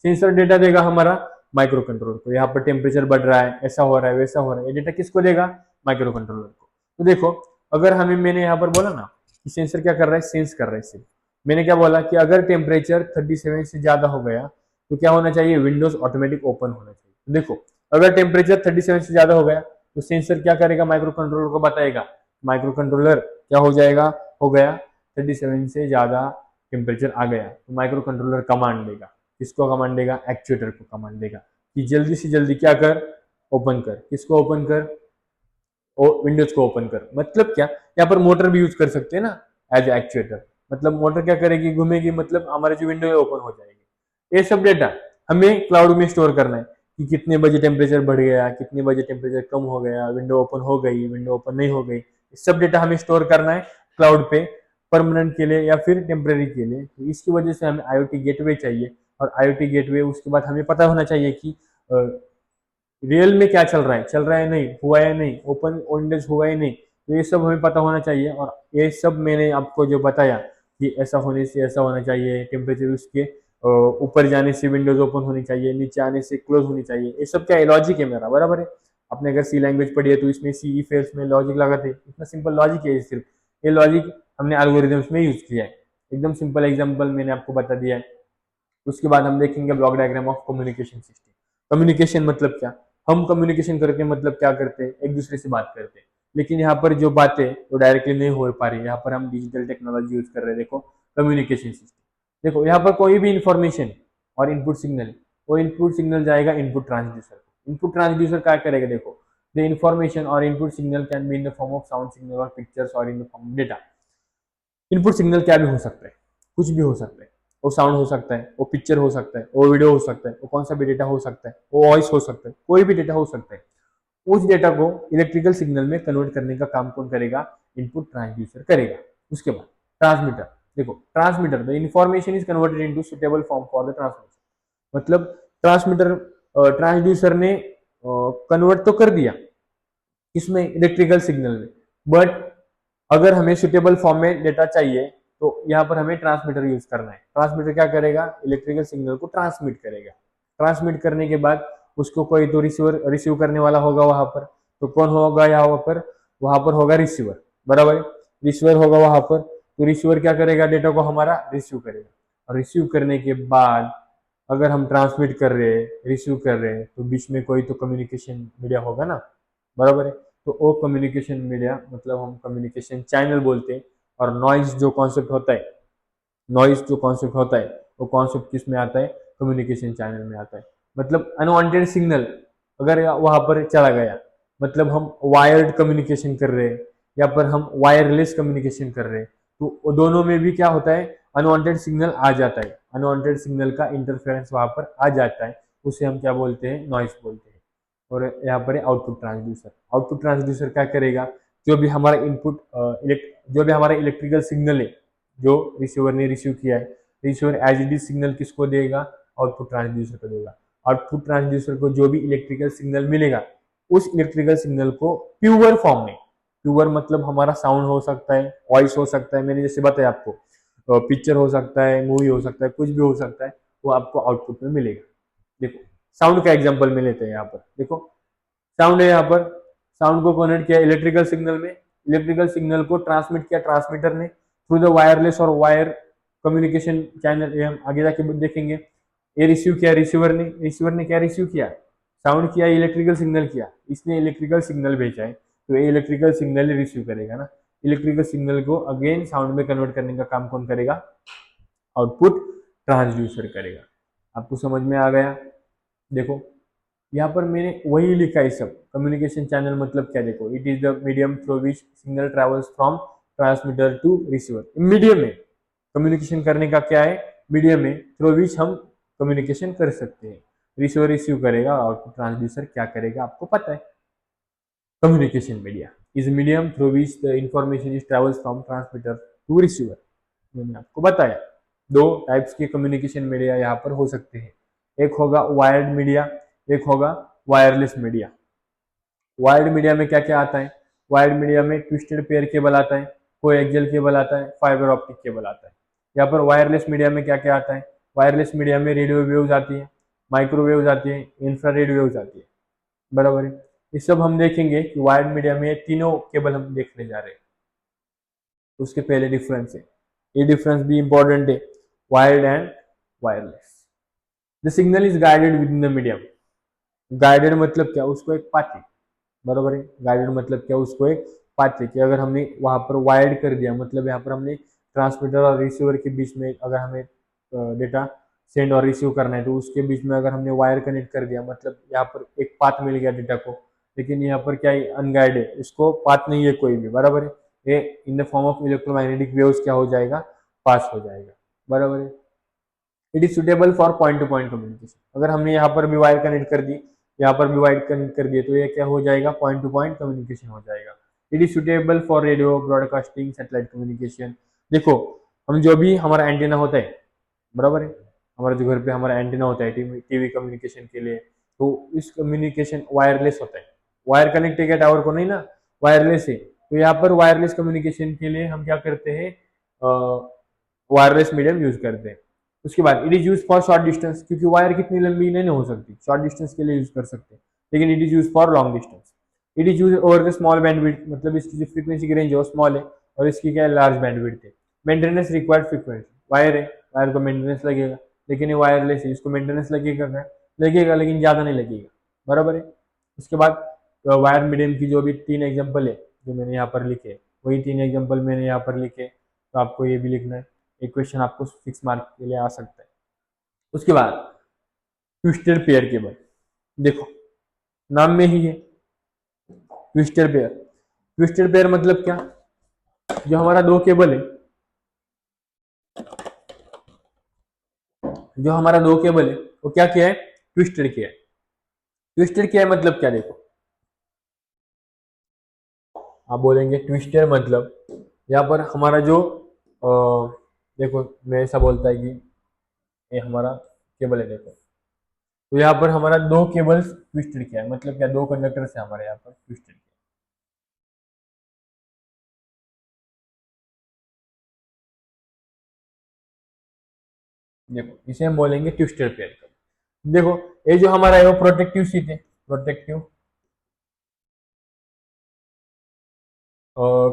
सेंसर डेटा देगा हमारा माइक्रो कंट्रोलर को। यहाँ पर टेम्परेचर बढ़ रहा है, ऐसा हो रहा है, वैसा हो रहा है, ये डेटा किसको देगा, माइक्रो कंट्रोलर को। तो देखो अगर हमें, मैंने यहाँ पर बोला ना कि सेंसर क्या कर रहा है, सेंस कर रहा है सिर्फ। मैंने क्या बोला कि अगर टेम्परेचर 37 से ज्यादा हो गया तो क्या होना चाहिए, विंडोज ऑटोमेटिक ओपन होना चाहिए। तो देखो अगर टेम्परेचर 37 से ज्यादा हो गया तो सेंसर क्या करेगा, माइक्रो कंट्रोलर को बताएगा, माइक्रो कंट्रोलर क्या हो जाएगा, हो गया 37 से ज्यादा टेम्परेचर आ गया, तो माइक्रो कंट्रोलर कमांड देगा, किसको कमांड देगा, एक्चुएटर को कमांड देगा कि जल्दी से जल्दी क्या कर, ओपन कर। किसको ओपन कर, विंडोज को ओपन कर। मतलब क्या, यहाँ पर मोटर भी यूज कर सकते हैं ना एज एक्चुएटर। मतलब मोटर क्या करेगी, घूमेगी, मतलब हमारे जो विंडो है ओपन हो जाएगी। ये सब डेटा हमें क्लाउड में स्टोर करना है कि कितने बजे टेम्परेचर बढ़ गया, कितने बजे टेम्परेचर कम हो गया, विंडो ओपन हो गई, विंडो ओपन नहीं हो गई, सब डेटा हमें स्टोर करना है क्लाउड पे, परमानेंट के लिए या फिर टेम्परेरी के लिए। तो इसकी वजह से हमें आईओटी गेटवे चाहिए, और आईओटी गेटवे उसके बाद हमें पता होना चाहिए कि रियल में क्या चल रहा है नहीं, हुआ है नहीं, ओपन विंडोज हुआ है नहीं, तो ये सब हमें पता होना चाहिए। और ये सब मैंने आपको जो बताया कि ऐसा होने से ऐसा होना चाहिए, टेम्परेचर उसके ऊपर जाने से विंडोज ओपन होनी चाहिए, नीचे आने से क्लोज होनी चाहिए, ये सब क्या है, लॉजिक है मेरा, बराबर है। आपने अगर सी लैंग्वेज पढ़ी है तो इसमें सी इफ एल्स में लॉजिक लगाते हैं, इतना सिंपल लॉजिक है ये सिर्फ। ये लॉजिक हमने एल्गोरिथम्स में यूज किया है। एकदम सिंपल एग्जांपल मैंने आपको बता दिया है। उसके बाद हम देखेंगे block diagram of communication system. Communication मतलब क्या, हम कम्युनिकेशन करते हैं, मतलब क्या करते हैं, एक दूसरे से बात करते हैं। लेकिन यहाँ पर जो बातें वो डायरेक्टली नहीं हो पा रही, यहाँ पर हम डिजिटल टेक्नोलॉजी यूज कर रहे हैं। देखो कम्युनिकेशन सिस्टम, देखो यहाँ पर कोई भी इंफॉर्मेशन और इनपुट सिग्नल, वो इनपुट सिग्नल जाएगा इनपुट ट्रांसड्यूसर को। इनपुट ट्रांसड्यूसर क्या करेगा, देखो द इंफॉर्मेशन और input signal can be in the form of sound signal और पिक्चर्स और in the form of data. Input signal क्या भी हो सकता है, कुछ भी हो सकता है। वो साउंड हो सकता है, वो पिक्चर हो सकता है, वो वीडियो हो सकता है, वो कौन सा भी डेटा हो सकता है, वो वॉइस हो सकता है, कोई भी डेटा हो सकता है। उस डेटा को इलेक्ट्रिकल सिग्नल में कन्वर्ट करने का काम कौन करेगा, इनपुट ट्रांसड्यूसर करेगा। उसके बाद ट्रांसमीटर, देखो transmitter the information is converted into suitable form for the transmission. मतलब ट्रांसमीटर, ट्रांसड्यूसर ने कन्वर्ट तो कर दिया इसमें इलेक्ट्रिकल सिग्नल में, बट अगर हमें सुटेबल फॉर्म में डेटा चाहिए तो यहाँ पर हमें ट्रांसमीटर यूज करना है। ट्रांसमीटर क्या करेगा, इलेक्ट्रिकल सिग्नल को ट्रांसमिट करेगा। ट्रांसमिट करने के बाद उसको कोई तो रिसीवर, रिसीव करने वाला होगा वहां पर, तो कौन होगा यहाँ पर, वहां पर होगा रिसीवर, बराबर है, रिसीवर होगा वहां पर। तो रिसीवर क्या करेगा, डेटा को हमारा रिसीव करेगा। और रिसीव करने के बाद अगर हम ट्रांसमिट कर रहे हैं, रिसीव कर रहे हैं, तो बीच में कोई तो कम्युनिकेशन मीडिया होगा ना, बराबर है। तो वो कम्युनिकेशन मीडिया मतलब हम कम्युनिकेशन चैनल बोलते हैं। और नॉइज जो कॉन्सेप्ट होता है, नॉइज जो कॉन्सेप्ट होता है वो कॉन्सेप्ट किस में आता है, कम्युनिकेशन चैनल में आता है। मतलब अनवांटेड सिग्नल अगर वहां पर चला गया, मतलब हम वायर्ड कम्युनिकेशन कर रहे हैं या पर हम वायरलेस कम्युनिकेशन कर रहे हैं, तो दोनों में भी क्या होता है, अनवांटेड सिग्नल आ जाता है, अनवांटेड सिग्नल का इंटरफेरेंस वहां पर आ जाता है, उसे हम क्या बोलते हैं, नॉइज बोलते हैं। और यहाँ पर आउटपुट ट्रांसड्यूसर, आउटपुट ट्रांसड्यूसर क्या करेगा, जो भी हमारा इनपुट जो भी हमारा इलेक्ट्रिकल सिग्नल है जो रिसीवर ने रिसीव किया है, receiver as it is signal किसको देगा, आउटपुट ट्रांसड्यूसर को देगा। आउटपुट ट्रांसड्यूसर को जो भी इलेक्ट्रिकल सिग्नल मिलेगा, उस इलेक्ट्रिकल सिग्नल को प्योर फॉर्म में, प्योर मतलब हमारा साउंड हो सकता है, वॉइस हो सकता है, मैंने जैसे बताया आपको, पिक्चर हो सकता है, मूवी हो सकता है, कुछ भी हो सकता है, वो आपको आउटपुट में मिलेगा। देखो साउंड का एग्जांपल में लेते हैं यहाँ पर, देखो साउंड है, यहाँ पर साउंड को कन्वर्ट किया इलेक्ट्रिकल सिग्नल में, इलेक्ट्रिकल सिग्नल को ट्रांसमिट किया ट्रांसमीटर ने थ्रू द वायरलेस और वायर कम्युनिकेशन चैनल, ये हम आगे जाके देखेंगे। ये रिसीव किया रिसीवर ने, रिसीवर ने क्या रिसीव किया, साउंड किया, इलेक्ट्रिकल सिग्नल किया, इसने इलेक्ट्रिकल सिग्नल भेजा है, तो ये इलेक्ट्रिकल सिग्नल रिसीव करेगा ना। इलेक्ट्रिकल सिग्नल को अगेन साउंड में कन्वर्ट करने का काम कौन करेगा, आउटपुट ट्रांसड्यूसर करेगा। आपको समझ में आ गया, देखो यहाँ पर मैंने वही लिखा है सब। कम्युनिकेशन चैनल मतलब क्या, देखो, it is the medium through which signal travels from transmitter to receiver. Medium है, कम्युनिकेशन करने का क्या है, मीडियम है, थ्रू विच हम कम्युनिकेशन कर सकते हैं। रिसीवर रिसीव करेगा और ट्रांसड्यूसर क्या करेगा आपको पता है। Communication media is medium through which the information is travels from transmitter to receiver. मैंने आपको बताया दो टाइप्स के कम्युनिकेशन मीडिया यहाँ पर हो सकते हैं। एक होगा वायर्ड मीडिया, एक होगा वायरलेस मीडिया। वायर्ड मीडिया में क्या क्या आता है, वायर्ड मीडिया में ट्विस्टेड पेयर केबल आता है, कोएक्सियल केबल आता है, फाइबर ऑप्टिक केबल आता है। यहाँ पर वायरलेस मीडिया में क्या क्या आता है, वायरलेस मीडिया में रेडियो वेव्स आती है, माइक्रोवेव्स आती है, इंफ्रारेड वेव्स आती है, बराबर है। ये सब हम देखेंगे कि वायर्ड मीडिया में तीनों केबल हम देखने जा रहे हैं। उसके पहले डिफरेंस है, ये डिफरेंस भी इंपॉर्टेंट है, wired and wireless. The signal is guided with in the medium. Guided मतलब क्या, उसको एक पाथ, बराबर है। गाइडेड मतलब क्या, उसको एक पाथ कि अगर हमने वहां पर वायर्ड कर दिया, मतलब यहाँ पर हमने ट्रांसमीटर और रिसीवर के बीच में अगर हमें डेटा सेंड और रिसीव करना है तो उसके बीच में अगर हमने वायर कनेक्ट कर दिया, मतलब यहाँ पर एक पाथ मिल गया डेटा को। लेकिन यहाँ पर क्या है, अनगाइड है, इसको पाथ नहीं है कोई भी, बराबर है। ये in the form of electromagnetic waves क्या हो जाएगा, पास हो जाएगा, बराबर है। It is suitable for point two point communication. अगर हमने यहाँ पर भी वायर कनेक्ट कर दी, यहाँ पर भी वायर कनेक्ट कर दिए, तो ये क्या हो जाएगा, पॉइंट टू पॉइंट कम्युनिकेशन हो जाएगा। It is suitable for radio broadcasting, satellite communication. देखो, हम जो भी हमारा एंटीना होता है, बराबर है, हमारे जो घर पे हमारा एंटीना होता है टीवी कम्युनिकेशन के लिए, तो इस कम्युनिकेशन वायरलेस होता है। वायर कनेक्ट है टावर को, नहीं ना, वायरलेस है। तो यहाँ पर वायरलेस कम्युनिकेशन के लिए हम क्या करते हैं, वायरलेस मीडियम यूज करते हैं। उसके बाद it is use for short distance, क्योंकि वायर कितनी लंबी नहीं हो सकती, शॉर्ट डिस्टेंस के लिए यूज कर सकते हैं। लेकिन it is use for long distance. It is use over the small bandwidth, मतलब इसकी जो फ्रीक्वेंसी की रेंज है वो स्मॉल है और इसकी क्या है, लार्ज बैंडविड्थ है। मेंटेनेंस रिक्वायर्ड फ्रीक्वेंसी, वायर है, वायर को मेंटेनेंस लगेगा, लेकिन ये वायरलेस है, इसको मेंटेनेंस लगेगा क्या, लगेगा, लेकिन ज्यादा नहीं लगेगा, बराबर है। उसके बाद वायर मीडियम की जो भी तीन एग्जाम्पल है जो मैंने यहाँ पर लिखे, वही तीन एग्जाम्पल मैंने यहाँ पर लिखे, तो आपको ये भी लिखना है। एक क्वेश्चन आपको 6 मार्क के लिए आ सकता है। उसके बाद ट्विस्टेड पेयर केबल, देखो नाम में ही है ट्विस्टेड पेयर। ट्विस्टेड पेयर मतलब क्या, जो हमारा दो केबल है, जो हमारा दो केबल है वो क्या किया है, ट्विस्टेड किया है। ट्विस्टेड किया है मतलब क्या, देखो आप बोलेंगे ट्विस्टेड मतलब यहाँ पर हमारा जो देखो मैं ऐसा बोलता है कि ये हमारा केबल है, देखो, तो यहाँ पर हमारा दो केबल्स ट्विस्टेड किया है, मतलब क्या, दो कंडक्टर्स है हमारे यहाँ पर ट्विस्टेड किया। देखो इसे हम बोलेंगे ट्विस्टेड पेयर केबल। देखो ये जो हमारा है वो प्रोटेक्टिव शीट है, प्रोटेक्टिव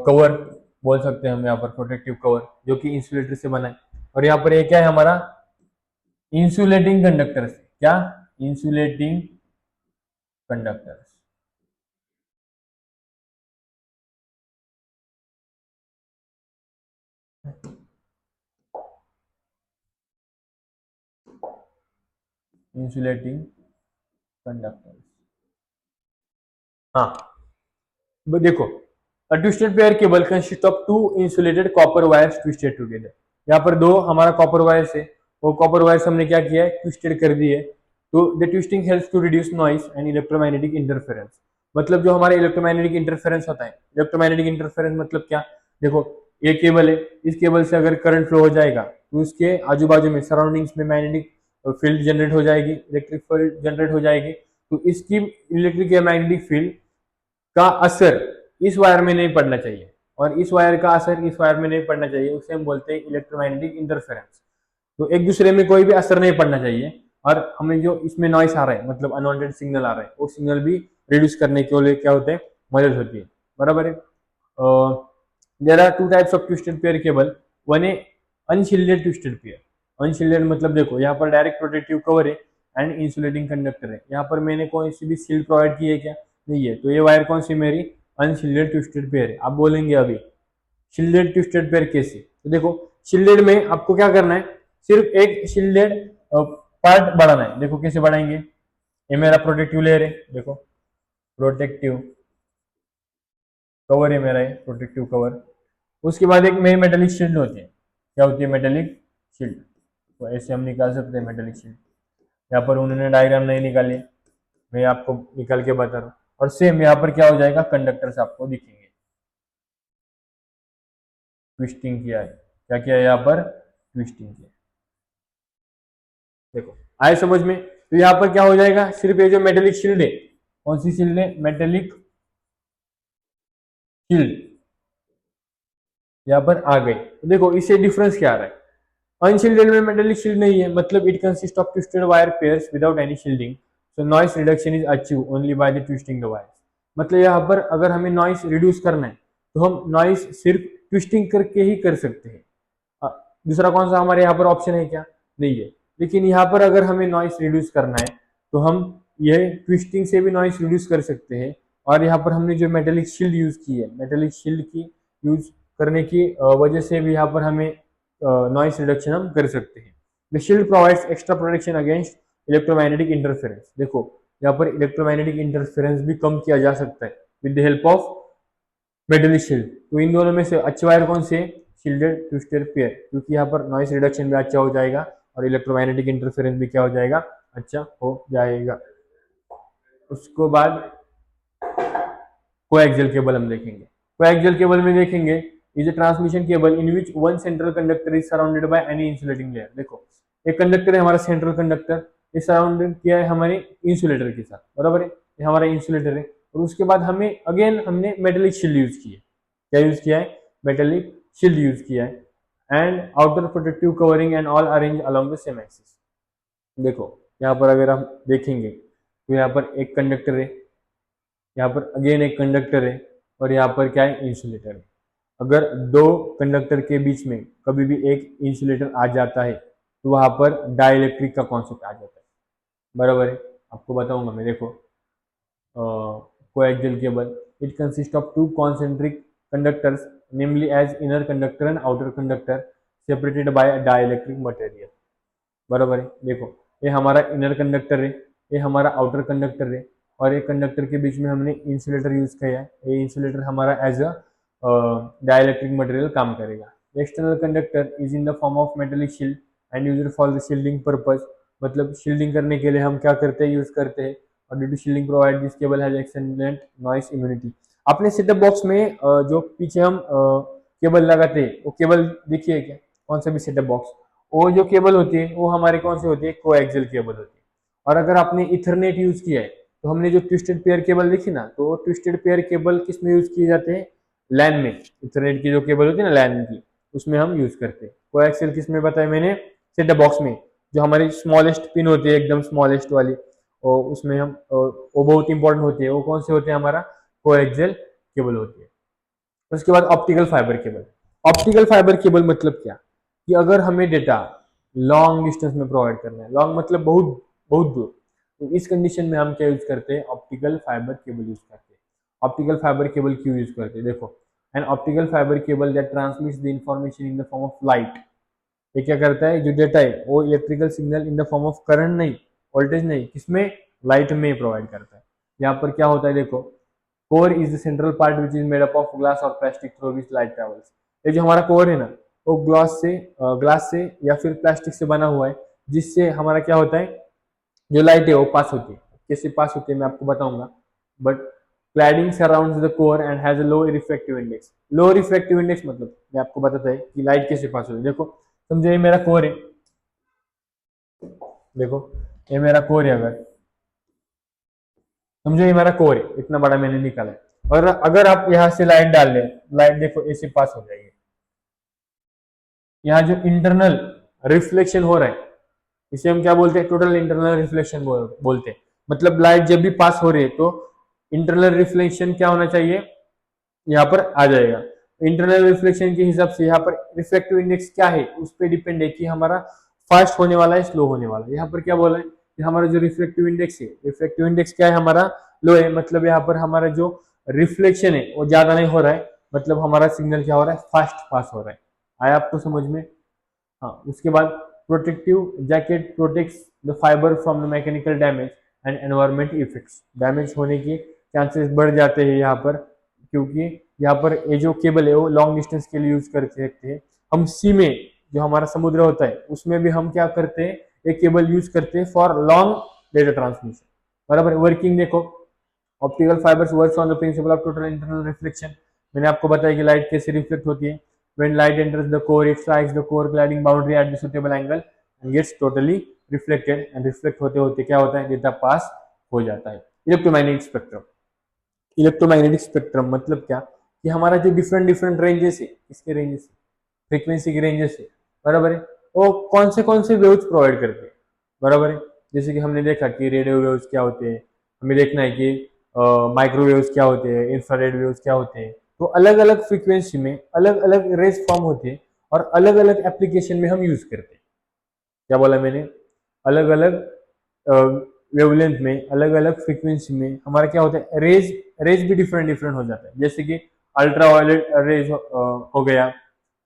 कवर बोल सकते हैं हम यहाँ पर, प्रोटेक्टिव कवर जो कि इंसुलेटर से बना है। और यहाँ पर ये क्या है हमारा, इंसुलेटिंग कंडक्टर, क्या, इंसुलेटिंग कंडक्टर। इंसुलेटिंग कंडक्टर, हाँ। देखो, a twisted pair cable consist of two insulated copper wires twisted together. यहाँ पर दो हमारा कॉपर वायर्स है, वो कॉपर वायर्स हमने क्या किया है, ट्विस्टेड कर दिए। तो the twisting helps to reduce noise and electromagnetic interference. मतलब जो हमारा इलेक्ट्रोमैग्नेटिक इंटरफेरेंस होता है, इलेक्ट्रोमैग्नेटिक इंटरफेरेंस मतलब क्या, देखो ये केबल है, इस केबल से अगर करंट फ्लो हो जाएगा तो उसके आजू बाजू में सराउंडिंग्स में मैग्नेटिक फील्ड जनरेट हो जाएगी, इलेक्ट्रिक फील्ड जनरेट हो जाएगी। तो इसकी इलेक्ट्रिक या मैग्नेटिक फील्ड का असर इस वायर में नहीं पड़ना चाहिए और इस वायर का असर इस वायर में नहीं पड़ना चाहिए, उसे हम बोलते हैं इलेक्ट्रोमैग्नेटिक इंटरफेरेंस। तो एक दूसरे में कोई भी असर नहीं पड़ना चाहिए और हमें जो इसमें नॉइस आ रहा है, मतलब अनवांटेड सिग्नल आ रहा है, वो सिग्नल भी रिड्यूस करने के लिए क्या होते हैं, मदद होती है, बराबर है। There are two types of twisted pair cable, one है अनशिल्डेड ट्विस्टेड पेयर। अनशिल्डेड मतलब देखो यहाँ पर डायरेक्ट प्रोटेक्टिव कवर है एंड इंसुलेटिंग कंडक्टर है, यहाँ पर मैंने कोई सी भी शील्ड प्रोवाइड की है क्या, नहीं है। तो ये वायर कौन सी मेरी अनशिल्डेड ट्विस्टेड पेयर है। आप बोलेंगे अभी शिल्डेड ट्विस्टेड पेयर कैसे, तो देखो शिल्डेड में आपको क्या करना है, सिर्फ एक शिल्डेड पार्ट बढ़ाना है। देखो कैसे बढ़ाएंगे, ये मेरा प्रोटेक्टिव लेयर है, देखो प्रोटेक्टिव कवर है मेरा, ये प्रोटेक्टिव कवर। उसके बाद एक मेरी मेटेलिक शील्ड होती है। क्या होती है? Metallic shield. तो ऐसे हम निकाल सकते हैं मेटेलिक शील्ड। यहाँ पर उन्होंने डायग्राम नहीं निकाली, मैं आपको निकाल के बता रहा हूँ। और सेम यहाँ पर क्या हो जाएगा, कंडक्टर्स आपको दिखेंगे। ट्विस्टिंग किया है, क्या किया है यहाँ पर? ट्विस्टिंग किया। देखो आए समझ में? तो यहाँ पर क्या हो जाएगा, सिर्फ ये जो मेटेलिक शील्ड है, कौन सी शील्ड है? मेटेलिक शील्ड यहाँ पर आ गई। तो देखो इससे डिफरेंस क्या आ रहा है? अनशील्डेड में मेटेलिक शील्ड नहीं है, मतलब it consist of twisted wire pairs without any shielding, so noise reduction is achieve only by the twisting the wires. मतलब यहाँ पर अगर हमें नॉइस रिड्यूस करना है तो हम नॉइस सिर्फ ट्विस्टिंग करके ही कर सकते हैं। दूसरा कौन सा हमारे यहाँ पर ऑप्शन है क्या? नहीं है। लेकिन यहाँ पर अगर हमें नॉइस रिड्यूस करना है तो हम ये ट्विस्टिंग से भी नॉइस रिड्यूस कर सकते हैं। और यहाँ पर हमने जो मेटेलिक शील्ड यूज की है, मेटेलिक शील्ड की यूज करने की वजह से भी यहाँ पर हमें नॉइस रिडक्शन हम कर सकते हैं। The shield provides extra protection against electromagnetic interference. देखो यहाँ पर इलेक्ट्रोमैग्नेटिक इंटरफेरेंस भी कम किया जा सकता है with the help of metallic shield. तो इन दोनों में से अच्छे वायर कौन से? शील्डेड ट्विस्टेड पेयर, क्योंकि यहाँ पर नॉइस रिडक्शन भी अच्छा हो जाएगा और इलेक्ट्रोमैग्नेटिक इंटरफेरेंस भी क्या हो जाएगा? अच्छा हो जाएगा। उसको बाद कोएक्सियल केबल हम देखेंगे। कोएक्सियल केबल में देखेंगे is a transmission cable in which one central conductor is surrounded by any insulating layer. देखो एक कंडक्टर है हमारा, सेंट्रल कंडक्टर, ये सराउंडेड किया है हमारे इंसुलेटर के साथ, बराबर है, ये हमारा इंसुलेटर है। और उसके बाद हमें अगेन हमने मेटेलिक शील्ड यूज की है। क्या यूज किया है? मेटेलिक शील्ड यूज किया है। And outer protective covering and all arrange along the same axis. देखो यहाँ पर अगर हम देखेंगे तो यहाँ पर एक कंडक्टर है, यहाँ पर अगेन एक कंडक्टर है, और यहाँ पर क्या है? इंसुलेटर है। अगर दो कंडक्टर के बीच में कभी भी एक इंसुलेटर आ जाता है तो वहां पर डाइलेक्ट्रिक का कॉन्सेप्ट आ जाता है, बराबर है। आपको बताऊंगा मैं, देखो coaxial cable it consist of two concentric conductors namely as inner conductor and outer conductor separated by dielectric material, बराबर है। देखो ये हमारा इनर कंडक्टर है, ये हमारा आउटर कंडक्टर है, और एक कंडक्टर के बीच में हमने इंसुलेटर यूज किया है। ये इंसुलेटर हमारा एज अ डाइलेक्ट्रिक मटेरियल काम करेगा। External conductor is in the form of metallic shield and used for the shielding purpose. मतलब शील्डिंग करने के लिए हम क्या करते हैं? यूज करते हैं। और due to shielding provide this cable has excellent noise immunity. अपने सेटअप बॉक्स में जो पीछे हम केबल लगाते हैं वो केबल देखिए क्या, कौन सा भी सेटअप बॉक्स, वो जो केबल होती है वो हमारी कौन सी होती है? कोएक्सियल केबल होती है। और अगर आपने इथरनेट यूज किया है तो हमने जो ट्विस्टेड पेयर केबल देखी ना, तो ट्विस्टेड पेयर केबल किस में यूज किए जाते हैं? लैन में। इथरनेट की जो केबल होती है ना लैन की, उसमें हम यूज करते हैं। कोएक्सियल किस में बताया मैंने? सेटअप बॉक्स में। जो हमारी स्मॉलेस्ट पिन होती है, एकदम स्मॉलेस्ट वाली, और उसमें हम वो बहुत इंपॉर्टेंट होती है। वो कौन से होते हैं? हमारा कोएक्सियल केबल होती है। उसके बाद optical fibre cable. Optical fibre cable मतलब क्या? कि अगर हमें डेटा लॉन्ग डिस्टेंस में प्रोवाइड करना है, लॉन्ग मतलब बहुत बहुत दूर, तो इस कंडीशन में हम क्या यूज करते हैं? ऑप्टिकल फाइबर केबल यूज करते हैं। ऑप्टिकल फाइबर केबल क्यों यूज करते हैं? देखो an optical fibre cable that transmits the information in the form of light. ये क्या करता है? जो डेटा है वो electrical signal in the form of current नहीं, वोल्टेज नहीं, किसमें? लाइट में प्रोवाइड करता है। यहाँ पर क्या होता है? देखो core is the central part which is made up of glass और plastic through which light travels. ये जो हमारा कोर है ना, वो ग्लास से या फिर प्लास्टिक से बना हुआ है, जिससे हमारा क्या होता है? जो लाइट है वो पास होती है। कैसे पास होती है मैं आपको बताऊंगा। But cladding surrounds the core and has a low refractive index. Low refractive index मतलब मैं आपको बताता है कि लाइट कैसे पास होती है। देखो समझो ये मेरा कोर है, देखो ये मेरा कोर है, अगर समझो ये मेरा कोर है, इतना बड़ा मैंने निकाला है, और अगर आप यहाँ से लाइट डाल दें, लाइट देखो ऐसे पास हो जाएगी। यहाँ जो इंटरनल रिफ्लेक्शन हो रहा है इसे हम क्या बोलते हैं? टोटल इंटरनल रिफ्लेक्शन बोलते हैं। मतलब लाइट जब भी पास हो रही है तो इंटरनल रिफ्लेक्शन क्या होना चाहिए? यहाँ पर आ जाएगा। इंटरनल रिफ्लेक्शन के हिसाब से यहाँ पर रिफ्लेक्टिव इंडेक्स क्या है उस पर डिपेंड है कि हमारा फास्ट होने वाला है, स्लो होने वाला है। यहाँ पर क्या बोला है कि हमारा जो रिफ्लेक्टिव इंडेक्स है, रिफ्लेक्टिव इंडेक्स क्या है? हमारा लो है। मतलब यहाँ पर हमारा जो रिफ्लेक्शन है वो ज्यादा नहीं हो रहा है, मतलब हमारा सिग्नल क्या हो रहा है? फास्ट पास हो रहा है। आया आपको समझ में? हाँ। उसके बाद protective jacket protects the fibre from the mechanical damage and environment effects. Damage होने के चांसेस बढ़ जाते हैं यहाँ पर, क्योंकि यहाँ पर ये जो केबल है वो लॉन्ग डिस्टेंस के लिए यूज कर सकते हैं। हम सी में, जो हमारा समुद्र होता है, उसमें भी हम क्या करते हैं, एक केबल यूज करते हैं फॉर लॉन्ग डेटा ट्रांसमिशन, बराबर। वर्किंग देखो, optical fibers works on the principle of total internal reflection. मैंने आपको बताया कि लाइट कैसे रिफ्लेक्ट होती है। When light enters the core it strikes the core cladding boundary at the suitable angle and gets totally reflected, and reflect होते होते क्या होता है, डेटा पास हो जाता है। इलेक्ट्रोमैग्नेटिक स्पेक्ट्रम, इलेक्ट्रोमैग्नेटिक स्पेक्ट्रम मतलब क्या, कि हमारा जो डिफरेंट डिफरेंट रेंजेस है, इसके रेंजेस, फ्रीक्वेंसी के रेंजेस है, बराबर है, वो कौन से वेव्स प्रोवाइड करते हैं, बराबर है। जैसे कि हमने देखा कि रेडियो वेव्स क्या होते हैं, हमें देखना है कि माइक्रोवेव्स क्या होते हैं, इंफ्रारेड वेव्स क्या होते हैं। तो अलग अलग फ्रीक्वेंसी में अलग अलग रेज फॉर्म होते हैं और अलग अलग एप्लीकेशन में हम यूज करते हैं। क्या बोला मैंने, अलग अलग वेवलेंथ में, अलग अलग फ्रीक्वेंसी में हमारा क्या होता है, रेज रेज भी डिफरेंट डिफरेंट हो जाता है। जैसे कि अल्ट्रा वायलेट रेज हो गया,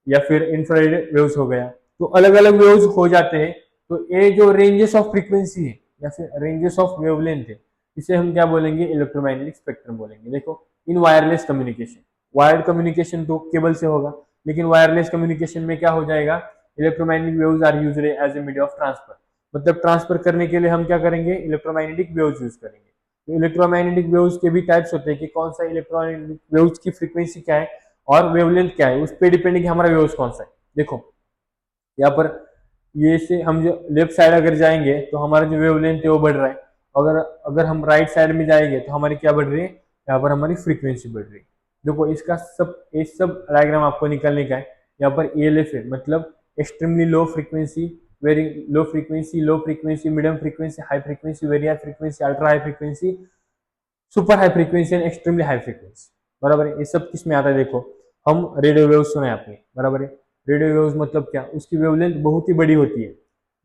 या फिर इंफ्रारेड वेव्स हो गया, तो अलग अलग वेव्स हो जाते हैं। तो ये जो रेंजेस ऑफ फ्रीक्वेंसी है या फिर रेंजेस ऑफ वेवलेंथ है, इसे हम क्या बोलेंगे, इलेक्ट्रोमैग्नेटिक स्पेक्ट्रम बोलेंगे। देखो, in wireless communication, wired communication तो केबल से होगा, लेकिन वायरलेस कम्युनिकेशन में क्या हो जाएगा, electromagnetic waves are used as a media of transfer. मतलब ट्रांसफर करने के लिए हम क्या करेंगे, इलेक्ट्रोमैग्नेटिक वेव्स यूज करेंगे। तो इलेक्ट्रोमैग्नेटिक वेव्स के भी टाइप्स होते हैं कि कौन सा इलेक्ट्रोमैग्नेटिक वेव्स की फ्रीक्वेंसी क्या है और वेवलेंथ क्या है, उस पर डिपेंडिंग हमारा वेव्स कौन सा है। देखो यहाँ पर ये से हम जो लेफ्ट साइड अगर जाएंगे तो हमारा जो वेवलेंथ है वो बढ़ रहा है, अगर अगर हम राइट साइड में जाएंगे तो हमारी क्या बढ़ रही है, यहाँ पर हमारी फ्रीक्वेंसी बढ़ रही है। देखो इसका सब, ये सब डायग्राम आपको निकालने का है। यहाँ पर ELF है, मतलब extremely low frequency, very low frequency, medium frequency, high frequency, very high frequency, ultra high frequency, super high frequency and extremely high frequency, बराबर है। ये सब किस में आता है, देखो हम रेडियो वेव सुने आपने, बराबर है। रेडियो वेव्स मतलब क्या, उसकी वेवलेंथ बहुत ही बड़ी होती है,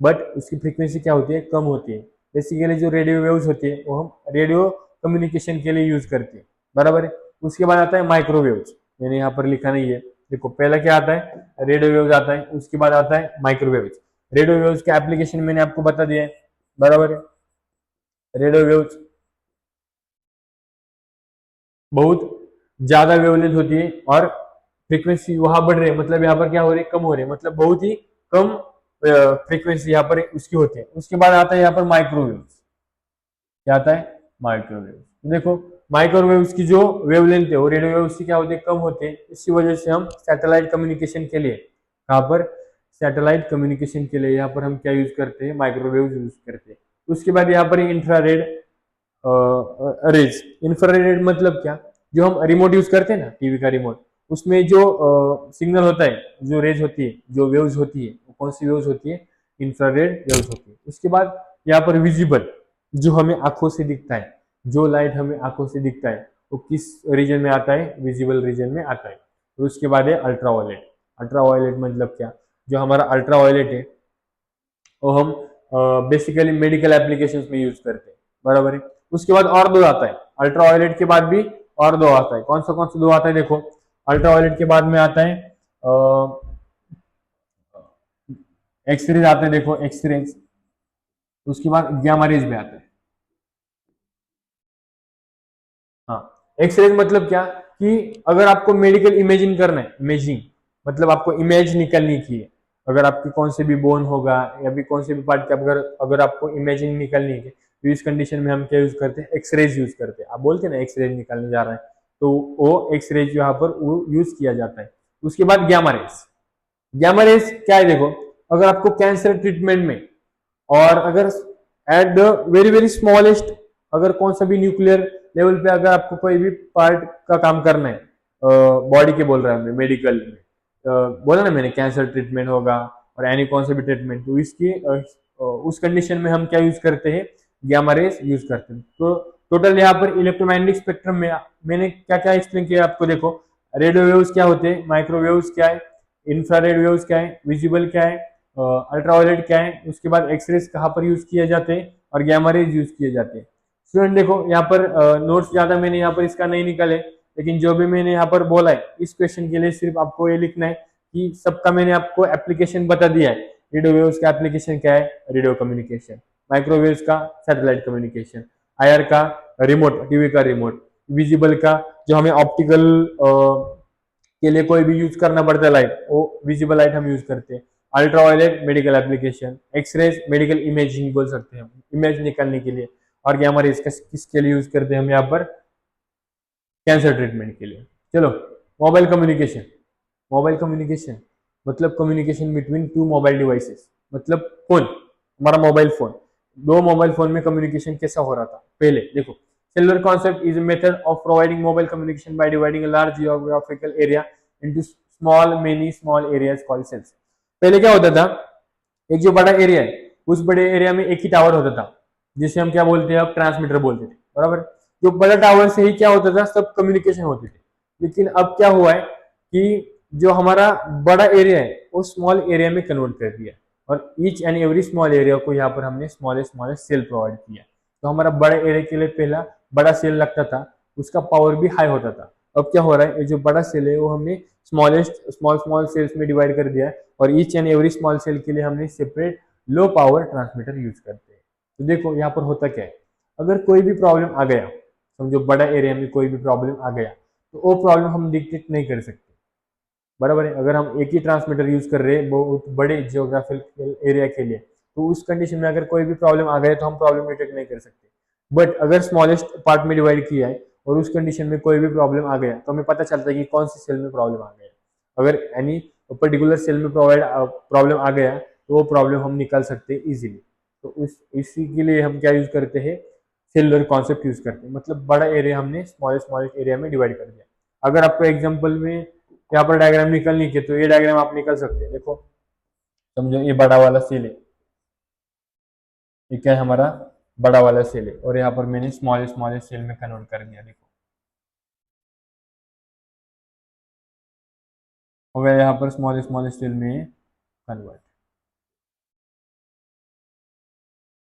बट उसकी फ्रीक्वेंसी क्या होती है, कम होती है। बेसिकली जो रेडियो वेव्स होती है वो हम रेडियो कम्युनिकेशन के लिए यूज करते हैं, बराबर है। उसके बाद आता है माइक्रोवेव्स, मैंने यहाँ पर लिखा नहीं है। देखो पहला क्या आता है, रेडियो वेव्स आता है, उसके बाद आता है माइक्रोवेव्स। रेडियो वेव्स के एप्लीकेशन मैंने आपको बता दिया है, बराबर है। रेडियो वेव्स बहुत ज्यादा वेवलेंथ होती है और फ्रीक्वेंसी वहां बढ़ रही है, मतलब यहाँ पर क्या हो रही है, कम हो रही है, मतलब बहुत ही कम फ्रीक्वेंसी यहाँ पर उसकी होती है। उसके बाद आता है यहाँ पर माइक्रोवेव्स, क्या आता है, माइक्रोवेव्स। देखो माइक्रोवेव्स की जो वेवलेंथ है वो रेडियो वेव्स की क्या होती है, कम होती है। इसी वजह से हम सैटेलाइट कम्युनिकेशन के लिए, यहाँ पर सैटेलाइट कम्युनिकेशन के लिए यहाँ पर हम क्या यूज करते हैं, माइक्रोवेव यूज करते हैं। उसके बाद यहाँ पर इंफ्रारेड रेज। इंफ्रारेड मतलब क्या, जो हम रिमोट यूज करते हैं ना, टीवी का रिमोट, उसमें जो सिग्नल होता है, जो रेज होती है, जो वेव्स होती है, वो कौन सी वेव्स होती है, इंफ्रारेड वेव्स होती है। उसके बाद यहाँ पर विजिबल, जो हमें आंखों से दिखता है, जो लाइट हमें आंखों से दिखता है वो किस रीजन में आता है, विजिबल रीजन में आता है। और उसके बाद है अल्ट्रावायलेट। अल्ट्रावायलेट मतलब क्या, जो हमारा अल्ट्रावायलेट है वो हम बेसिकली मेडिकल एप्लीकेशंस में यूज करते हैं, बराबर है। उसके बाद और दो आता है, अल्ट्रावायलेट के बाद भी और दो आता है। कौन सा दो आता है, देखो अल्ट्रावायलेट के बाद में आता है एक्सरेज आते हैं, देखो एक्सरेज। उसके बाद गामा रेज भी आता है। हाँ, एक्सरेज मतलब क्या, कि अगर आपको मेडिकल इमेजिंग करना है, इमेजिंग मतलब आपको इमेज निकलनी की है, अगर आपकी कौन से भी बोन होगा या भी कौन से भी पार्ट के अगर अगर आपको इमेजिंग निकलनी है, तो इस कंडीशन में हम क्या यूज करते हैं, एक्सरेज यूज करते हैं। आप बोलते हैं ना एक्सरेज निकालने जा रहे हैं, तो वो एक्सरेज यहाँ पर वो यूज किया जाता है। उसके बाद गामा रेज। गामा रेज क्या है, देखो अगर आपको कैंसर ट्रीटमेंट में, और अगर at the very very smallest, अगर कौन सा भी न्यूक्लियर लेवल पे अगर आपको कोई भी पार्ट का काम करना है, बॉडी के बोल रहा है मेडिकल में, बोला ना मैंने, कैंसर ट्रीटमेंट होगा और एनी कौन सा भी ट्रीटमेंट, तो इसकी उस कंडीशन में हम क्या यूज करते हैं, गामा रेज यूज करते हैं। तो टोटल यहाँ पर इलेक्ट्रोमैग्नेटिक स्पेक्ट्रम में मैंने क्या क्या एक्सप्लेन किया आपको, देखो रेडियो वेव्स क्या होते हैं, माइक्रोवेव्स क्या है, इंफ्रारेड वेव्स क्या है, विजिबल क्या है, अल्ट्रावायलेट क्या है, उसके बाद एक्सरेज कहाँ पर यूज किए जाते हैं और गामा रेज यूज किए जाते हैं। स्टूडेंट देखो यहाँ पर नोट्स ज्यादा मैंने यहाँ पर इसका नहीं निकाले, लेकिन जो भी मैंने यहाँ पर बोला है इस क्वेश्चन के लिए सिर्फ आपको ये लिखना है कि सबका मैंने आपको एप्लीकेशन बता दिया है। रेडियो वेव्स का एप्लीकेशन क्या है, रेडियो कम्युनिकेशन। माइक्रोवेव्स का सैटेलाइट कम्युनिकेशन, आईआर का रिमोट, टीवी का रिमोट, विजिबल का जो हमें ऑप्टिकल के लिए कोई भी यूज करना पड़ता है लाइट, वो विजिबल लाइट हम यूज करते हैं। Ultraviolet medical application, x-rays medical imaging बोल सकते हैं, इमेज निकालने के लिए। और क्या हमारे इसका किसके लिए यूज करते हैं हम यहाँ पर, कैंसर ट्रीटमेंट के लिए। चलो, मोबाइल कम्युनिकेशन। मोबाइल कम्युनिकेशन मतलब communication between two mobile devices, मतलब फोन, हमारा मोबाइल फोन, दो मोबाइल फोन में कम्युनिकेशन कैसा हो रहा था पहले देखो। Cellular concept is a method of providing mobile communication by dividing a large geographical area into many small areas called cells। पहले क्या होता था, एक जो बड़ा एरिया है उस बड़े एरिया में एक ही टावर होता था, जिसे हम क्या बोलते हैं, अब ट्रांसमीटर बोलते थे, बराबर। जो बड़ा टावर से ही क्या होता था, सब कम्युनिकेशन होती थी। लेकिन अब क्या हुआ है कि जो हमारा बड़ा एरिया है वो स्मॉल एरिया में कन्वर्ट कर दिया, और each and every small area को यहाँ पर हमने स्मॉलेस्ट सेल प्रोवाइड किया। तो हमारा बड़ा एरिया के लिए पहला बड़ा सेल लगता था, उसका पावर भी हाई होता था। अब क्या हो रहा है, ये जो बड़ा सेल है वो हमने स्मॉल सेल्स में डिवाइड कर दिया है, और each and every small cell के लिए हमने separate low power transmitter use करते हैं। तो देखो यहाँ पर होता क्या है, अगर कोई भी प्रॉब्लम आ गया, समझो बड़ा एरिया में कोई भी प्रॉब्लम आ गया, तो वो प्रॉब्लम हम डिटेक्ट नहीं कर सकते, बराबर है। अगर हम एक ही ट्रांसमीटर यूज कर रहे हैं बहुत बड़े जियोग्राफिकल एरिया के लिए, तो उस कंडीशन में अगर कोई भी प्रॉब्लम आ गया तो हम प्रॉब्लम डिटेक्ट नहीं कर सकते। बट अगर स्मॉलेस्ट पार्ट में डिवाइड किया है और उस कंडीशन में कोई भी प्रॉब्लम आ गया, तो हमें पता चलता है कि कौन सी सेल में प्रॉब्लम आ गया। अगर एनी पर्टिकुलर सेल में प्रॉब्लम आ गया तो वो प्रॉब्लम हम निकाल सकते हैं इजीली। तो इसी के लिए हम क्या यूज करते हैं, सेलुलर कॉन्सेप्ट यूज करते हैं, मतलब बड़ा एरिया हमने स्मॉलेस्ट एरिया में डिवाइड कर दिया। अगर आपको एग्जाम्पल में यहाँ पर डायग्राम निकलनी के, तो ये डायग्राम आप निकल सकते हैं। देखो समझो ये बड़ा वाला सेल है, ये क्या है, हमारा बड़ा वाला सेल है, और यहाँ पर मैंने स्मॉलेस्ट सेल में कन्वर्ट कर दिया। देखो हो गया यहाँ पर स्मॉलेस्ट सेल में कन्वर्ट।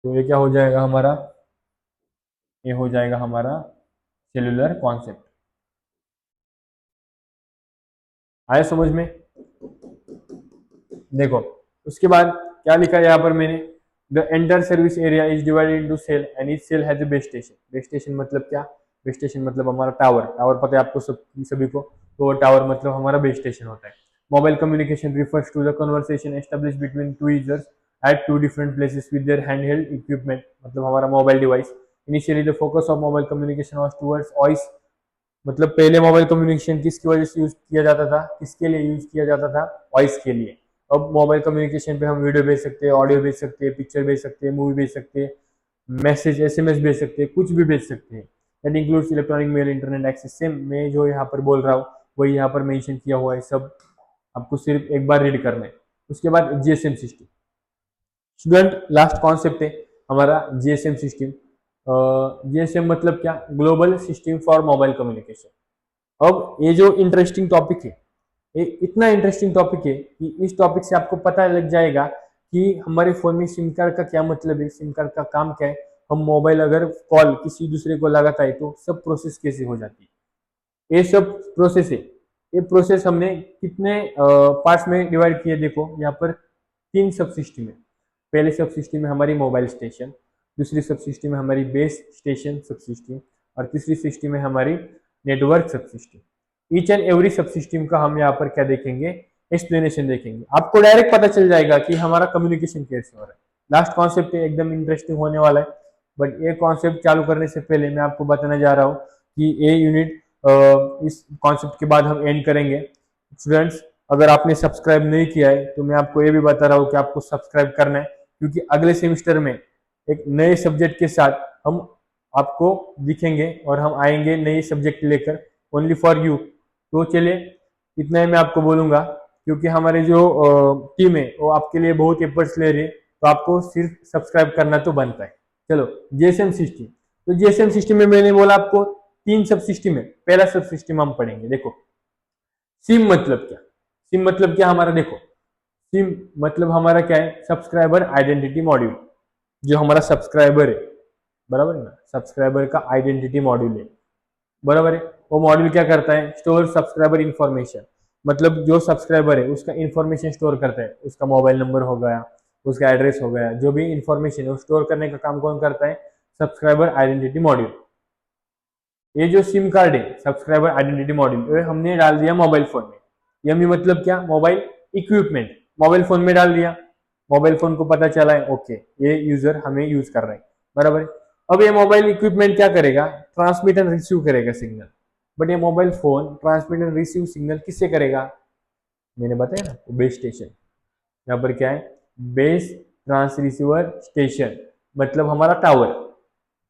तो ये क्या हो जाएगा हमारा, ये हो जाएगा हमारा सेलुलर कॉन्सेप्ट। आया समझ में? देखो उसके बाद क्या लिखा है यहाँ पर मैंने, the entire service area is divided into cell and each cell has a base station. Base station मतलब क्या, बेस स्टेशन मतलब हमारा टावर। टावर पता है आपको सभी को, तो टावर मतलब हमारा बेस स्टेशन होता है। Mobile communication refers to the conversation establish between two users at two different places with their handheld equipment, मतलब हमारा mobile device. Initially the focus of mobile communication was towards voice, मतलब पहले मोबाइल कम्युनिकेशन किसकी वजह से यूज किया जाता था, किसके लिए यूज किया जाता था, वॉइस के लिए। अब मोबाइल कम्युनिकेशन पे हम वीडियो भेज सकते हैं, ऑडियो भेज सकते हैं, पिक्चर भेज सकते हैं, मूवी भेज सकते हैं, मैसेज एसएमएस भेज सकते हैं, कुछ भी भेज सकते हैं। That includes electronic mail, internet access. Same मैं जो यहाँ पर बोल रहा हूँ वही यहाँ पर मेंशन किया हुआ है, सब आपको सिर्फ एक बार रीड करना है। उसके बाद GSM system, student last concept है हमारा जीएसएम सिस्टम। जीएसएम मतलब क्या, global system for mobile communication. अब ये जो इंटरेस्टिंग टॉपिक है, ये इतना इंटरेस्टिंग टॉपिक है कि इस टॉपिक से आपको पता लग जाएगा कि हमारे फोन में सिम कार्ड का क्या मतलब है, सिम कार्ड का काम क्या है, हम मोबाइल अगर कॉल किसी दूसरे को लगाता है तो सब प्रोसेस कैसे हो जाती है, ये सब प्रोसेस है। ये प्रोसेस हमने कितने पार्ट्स में डिवाइड किए, देखो यहाँ पर 3 सब सिस्टम है। पहले सब सिस्टम है हमारी मोबाइल स्टेशन, दूसरी सब सिस्टम है हमारी बेस स्टेशन सब सिस्टम, और तीसरी सिस्टम है हमारी नेटवर्क सब सिस्टम। ईच एंड एवरी सब सिस्टम का हम यहाँ पर क्या देखेंगे, एक्सप्लेनेशन देखेंगे। आपको डायरेक्ट पता चल जाएगा कि हमारा कम्युनिकेशन कैसे हो रहा है। लास्ट कॉन्सेप्ट एकदम इंटरेस्टिंग होने वाला है, बट ये कॉन्सेप्ट चालू करने से पहले मैं आपको बताने जा रहा हूँ कि ये यूनिट इस कॉन्सेप्ट के बाद हम एंड करेंगे। स्टूडेंट्स अगर आपने सब्सक्राइब नहीं किया है तो मैं आपको ये भी बता रहा हूँ कि आपको सब्सक्राइब करना है, क्योंकि अगले सेमिस्टर में एक नए सब्जेक्ट के साथ हम आपको दिखेंगे और हम आएंगे नए सब्जेक्ट लेकर ओनली फॉर यू। तो चलिए इतना ही मैं आपको बोलूंगा, क्योंकि हमारे जो टीम है वो आपके लिए बहुत एफर्ट्स ले रही है, तो आपको सिर्फ सब्सक्राइब करना तो बनता है। चलो जीएसएम सिस्टम, तो जीएसएम सिस्टम में मैंने बोला आपको 3 सब सिस्टम है। पहला सब सिस्टम हम पढ़ेंगे, देखो सिम मतलब क्या। सिम मतलब क्या हमारा, देखो सिम मतलब हमारा क्या है, सब्सक्राइबर आइडेंटिटी मॉड्यूल। जो हमारा सब्सक्राइबर है, बराबर है ना, सब्सक्राइबर का आइडेंटिटी मॉड्यूल है, बराबर है। वो मॉड्यूल क्या करता है, स्टोर सब्सक्राइबर इंफॉर्मेशन, मतलब जो सब्सक्राइबर है उसका इंफॉर्मेशन स्टोर करता है, उसका मोबाइल नंबर हो गया, उसका एड्रेस हो गया, जो भी इंफॉर्मेशन है वो स्टोर करने का काम कौन करता है? Subscriber identity module. ये जो सिम कार्ड है सब्सक्राइबर आइडेंटिटी मॉड्यूल, ये हमने डाल दिया मोबाइल फोन में। यमी मतलब क्या? मोबाइल इक्विपमेंट मोबाइल फोन में डाल दिया, मोबाइल फोन को पता चला है ओके ये यूजर हमें यूज कर रहा है, बराबर है। अब ये मोबाइल इक्विपमेंट क्या करेगा? ट्रांसमिट एंड रिसीव करेगा सिग्नल। बट ये mobile phone transmit and receive signal किससे करेगा? मैंने बताया ना, बेस स्टेशन। यहाँ पर क्या है? बेस ट्रांस रिसीवर स्टेशन मतलब हमारा टावर।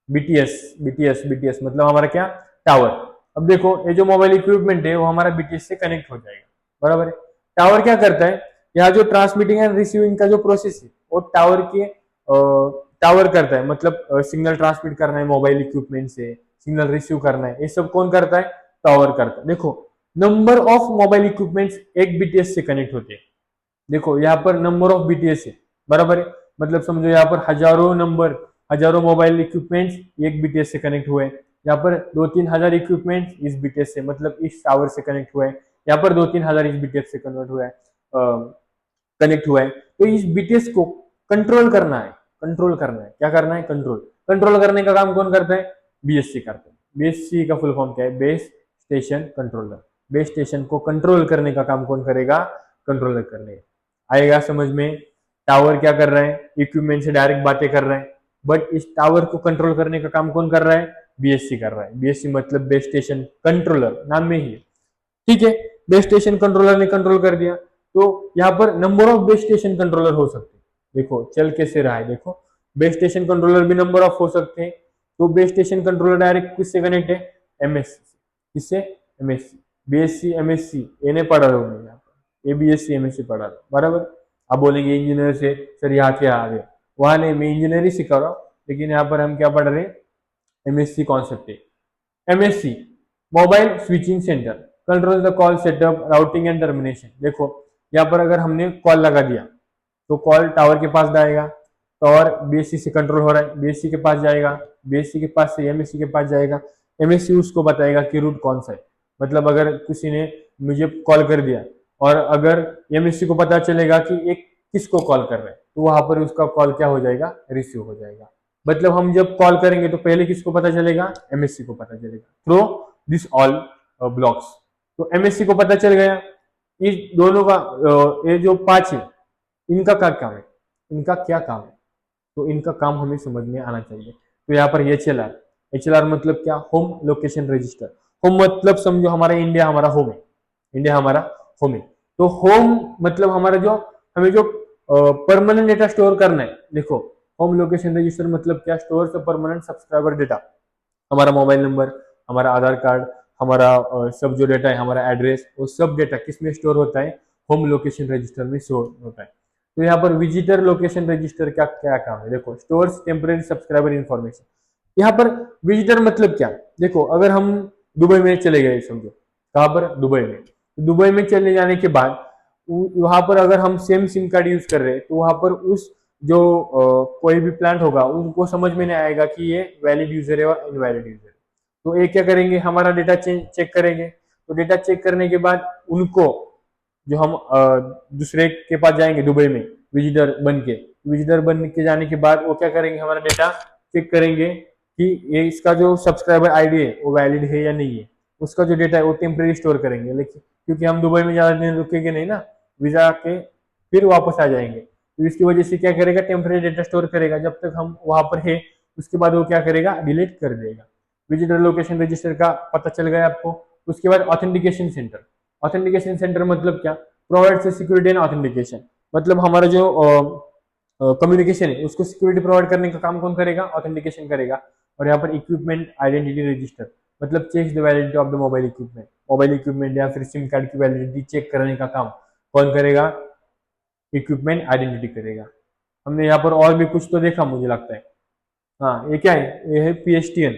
बीटीएस बीटीएस बीटीएस मतलब हमारा क्या? टावर। अब देखो ये जो मोबाइल इक्विपमेंट है वो हमारा बीटीएस से कनेक्ट हो जाएगा, बराबर है। टावर क्या करता है? यहाँ जो ट्रांसमिटिंग एंड रिसीविंग का जो प्रोसेस है वो टावर करता है, मतलब सिग्नल ट्रांसमिट करना है मोबाइल इक्विपमेंट से, सिग्नल रिसीव करना है, ये सब कौन करता है? टावर करता है। देखो नंबर ऑफ मोबाइल इक्विपमेंट्स एक बीटीएस से कनेक्ट होते हैं। देखो यहाँ पर नंबर ऑफ बीटीएस है, बराबर है। मतलब समझो यहाँ पर हजारों मोबाइल इक्विपमेंट्स एक बीटीएस से कनेक्ट हुए। यहाँ पर 2-3 हजार इक्विपमेंट्स इस बीटीएस से मतलब इस टावर से कनेक्ट हुए। यहाँ पर 2-3 हजार इस बीटीएस से कनेक्ट हुआ है। तो इस बीटीएस को कंट्रोल करना है, क्या करना है? कंट्रोल करने का काम कौन करता है? बीएससी करता है। बीएससी का फुल फॉर्म क्या है? Base station controller. Base station को कंट्रोल करने का काम कौन करेगा? कंट्रोलर करने। आएगा समझ में? टावर क्या कर रहा है? इक्विपमेंट से डायरेक्ट बातें कर रहा है, बट इस टावर को कंट्रोल करने का काम कौन कर रहा है? बीएससी कर रहा है। बीएससी मतलब बेस स्टेशन कंट्रोलर, नाम में ही है, ठीक है। बेस स्टेशन कंट्रोलर ने कंट्रोल कर दिया, तो यहाँ पर number of base station controller हो सकते हैं। देखो चल कैसे रहा है, देखो बेस स्टेशन कंट्रोलर भी नंबर ऑफ हो सकते हैं। तो बेस स्टेशन कंट्रोलर डायरेक्ट किससे कनेक्ट है? एमएससी। किससे? एमएससी। बीएससी एमएससी ये नहीं पढ़ा रहा हूँ, यहाँ पर ये बीएससी एमएससी पढ़ा रहा, बराबर। अब बोलेंगे इंजीनियर से सर यहाँ क्या आ गया, वहां नहीं, मैं इंजीनियरिंग सिखा रहा हूँ, लेकिन यहाँ पर हम क्या पढ़ रहे हैं? एमएससी कॉन्सेप्ट है। MSc mobile switching centre control the call setup routing and termination. देखो यहाँ पर अगर हमने कॉल लगा दिया तो कॉल टावर के पास जाएगा, टावर बीएससी से कंट्रोल हो रहा है, बीएससी के पास जाएगा, बीएससी के पास से एमएससी के पास जाएगा, एमएससी उसको बताएगा कि रूट कौन सा है। मतलब अगर किसी ने मुझे कॉल कर दिया और अगर एमएससी को पता चलेगा कि एक किसको कॉल कर रहा है, तो वहां पर उसका कॉल क्या हो जाएगा? रिसीव हो जाएगा। मतलब हम जब कॉल करेंगे तो पहले किसको पता चलेगा? एमएससी को पता चलेगा थ्रू दिस ऑल ब्लॉक्स। तो एमएससी को पता चल गया। इस दोनों का ये जो 5 है इनका क्या काम है? तो इनका काम हमें समझ में आना चाहिए। तो यहाँ पर एचएलआर मतलब क्या? Home location register. होम मतलब समझो हमारा इंडिया हमारा होम है, इंडिया हमारा होम है। तो होम मतलब हमारा जो हमें जो परमानेंट डेटा स्टोर करना है। देखो होम लोकेशन रजिस्टर मतलब क्या? Store the permanent subscriber data. हमारा मोबाइल नंबर, हमारा आधार कार्ड, हमारा सब जो डेटा है, हमारा एड्रेस, वो सब डेटा किस में स्टोर होता है? होम लोकेशन रजिस्टर में स्टोर होता है। तो यहाँ पर विजिटर लोकेशन रजिस्टर का क्या काम है? देखो स्टोर्स टेम्परेरी सब्सक्राइबर इन्फॉर्मेशन। यहाँ पर विजिटर मतलब क्या? देखो अगर हम दुबई में चले गए, समझो कहाँ पर? दुबई में। दुबई में चले जाने के बाद वहां पर अगर हम सेम सिम कार्ड यूज कर रहे हैं तो वहां पर उस जो कोई भी प्लांट होगा उनको समझ में नहीं आएगा कि ये वैलिड यूजर है और इनवैलिड यूजर है। तो ये क्या करेंगे? हमारा डेटा चेक करेंगे। तो डेटा चेक करने के बाद उनको जो हम दूसरे के पास जाएंगे दुबई में विजिटर बन के जाने के बाद वो क्या करेंगे? हमारा डेटा चेक करेंगे कि ये इसका जो सब्सक्राइबर आईडी है वो वैलिड है या नहीं है। उसका जो डेटा है वो टेम्परेरी स्टोर करेंगे, लेकिन क्योंकि हम दुबई में ज्यादा दिन रुकेंगे नहीं ना, वीजा के फिर वापस आ जाएंगे। तो इसकी वजह से क्या करेगा? टेम्परेरी डेटा स्टोर करेगा जब तक हम वहां पर है, उसके बाद वो क्या करेगा? डिलीट कर देगा। विजिटर लोकेशन रजिस्टर का पता चल गया आपको। उसके बाद ऑथेंटिकेशन सेंटर मतलब क्या? Provide security and authentication. मतलब हमारा जो कम्युनिकेशन है उसको सिक्योरिटी प्रोवाइड करने का काम कौन करेगा? ऑथेंटिकेशन करेगा। और यहाँ पर इक्विपमेंट आइडेंटिटी रजिस्टर मतलब check the validity of the mobile equipment या फिर सिम कार्ड की वैलिडिटी चेक करने का काम कौन करेगा? इक्विपमेंट आइडेंटिटी करेगा। हमने यहाँ पर और भी कुछ तो देखा मुझे लगता है। हाँ ये क्या है? ये है पीएसटीएन।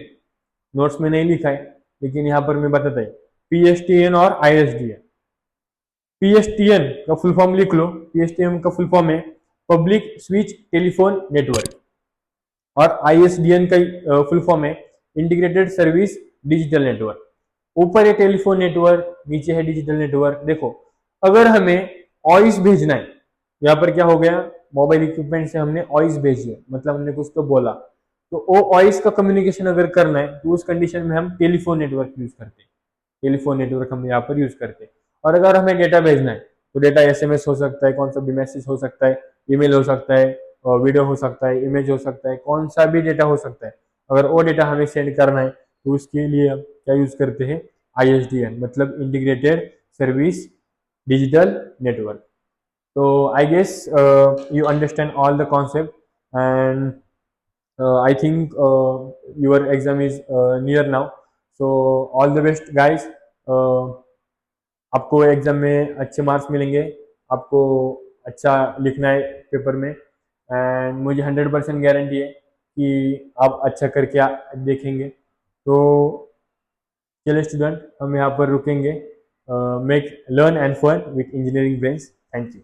नोट्स में नहीं लिखा है लेकिन यहाँ पर मैं बताता है पीएसटीएन और आईएसडीएन। पीएसटीएन का फुल फॉर्म लिख लो। पीएसटीएन का फुल फॉर्म है पब्लिक स्विच टेलीफोन नेटवर्क, और आईएसडीएन का फुल फॉर्म है इंटीग्रेटेड सर्विस डिजिटल नेटवर्क। ऊपर है टेलीफोन नेटवर्क, नीचे है डिजिटल नेटवर्क। देखो अगर हमें वॉइस भेजना है, यहाँ पर क्या हो गया? मोबाइल इक्विपमेंट से हमने वॉइस भेजी है, मतलब हमने कुछ तो बोला, तो वो वॉइस का कम्युनिकेशन अगर करना है तो उस कंडीशन में हम टेलीफोन नेटवर्क यूज करते हैं। टेलीफोन नेटवर्क हम यहाँ पर यूज करते हैं। और अगर हमें डेटा भेजना है तो डेटा एसएमएस हो सकता है, कौन सा भी मैसेज हो सकता है, ईमेल हो सकता है, वीडियो हो सकता है, इमेज हो सकता है, कौन सा भी डेटा हो सकता है। अगर वो डेटा हमें सेंड करना है तो उसके लिए हम क्या यूज करते हैं, ISDN, मतलब integrated service digital network. So I guess you understand all the concept, and I think your exam is near now. So all the best, guys. आपको एग्जाम में अच्छे मार्क्स मिलेंगे, आपको अच्छा लिखना है पेपर में, एंड मुझे 100% गारंटी है कि आप अच्छा करके देखेंगे। तो चलिए स्टूडेंट, हम यहाँ पर रुकेंगे। Make learn and fun with engineering brains. Thank you.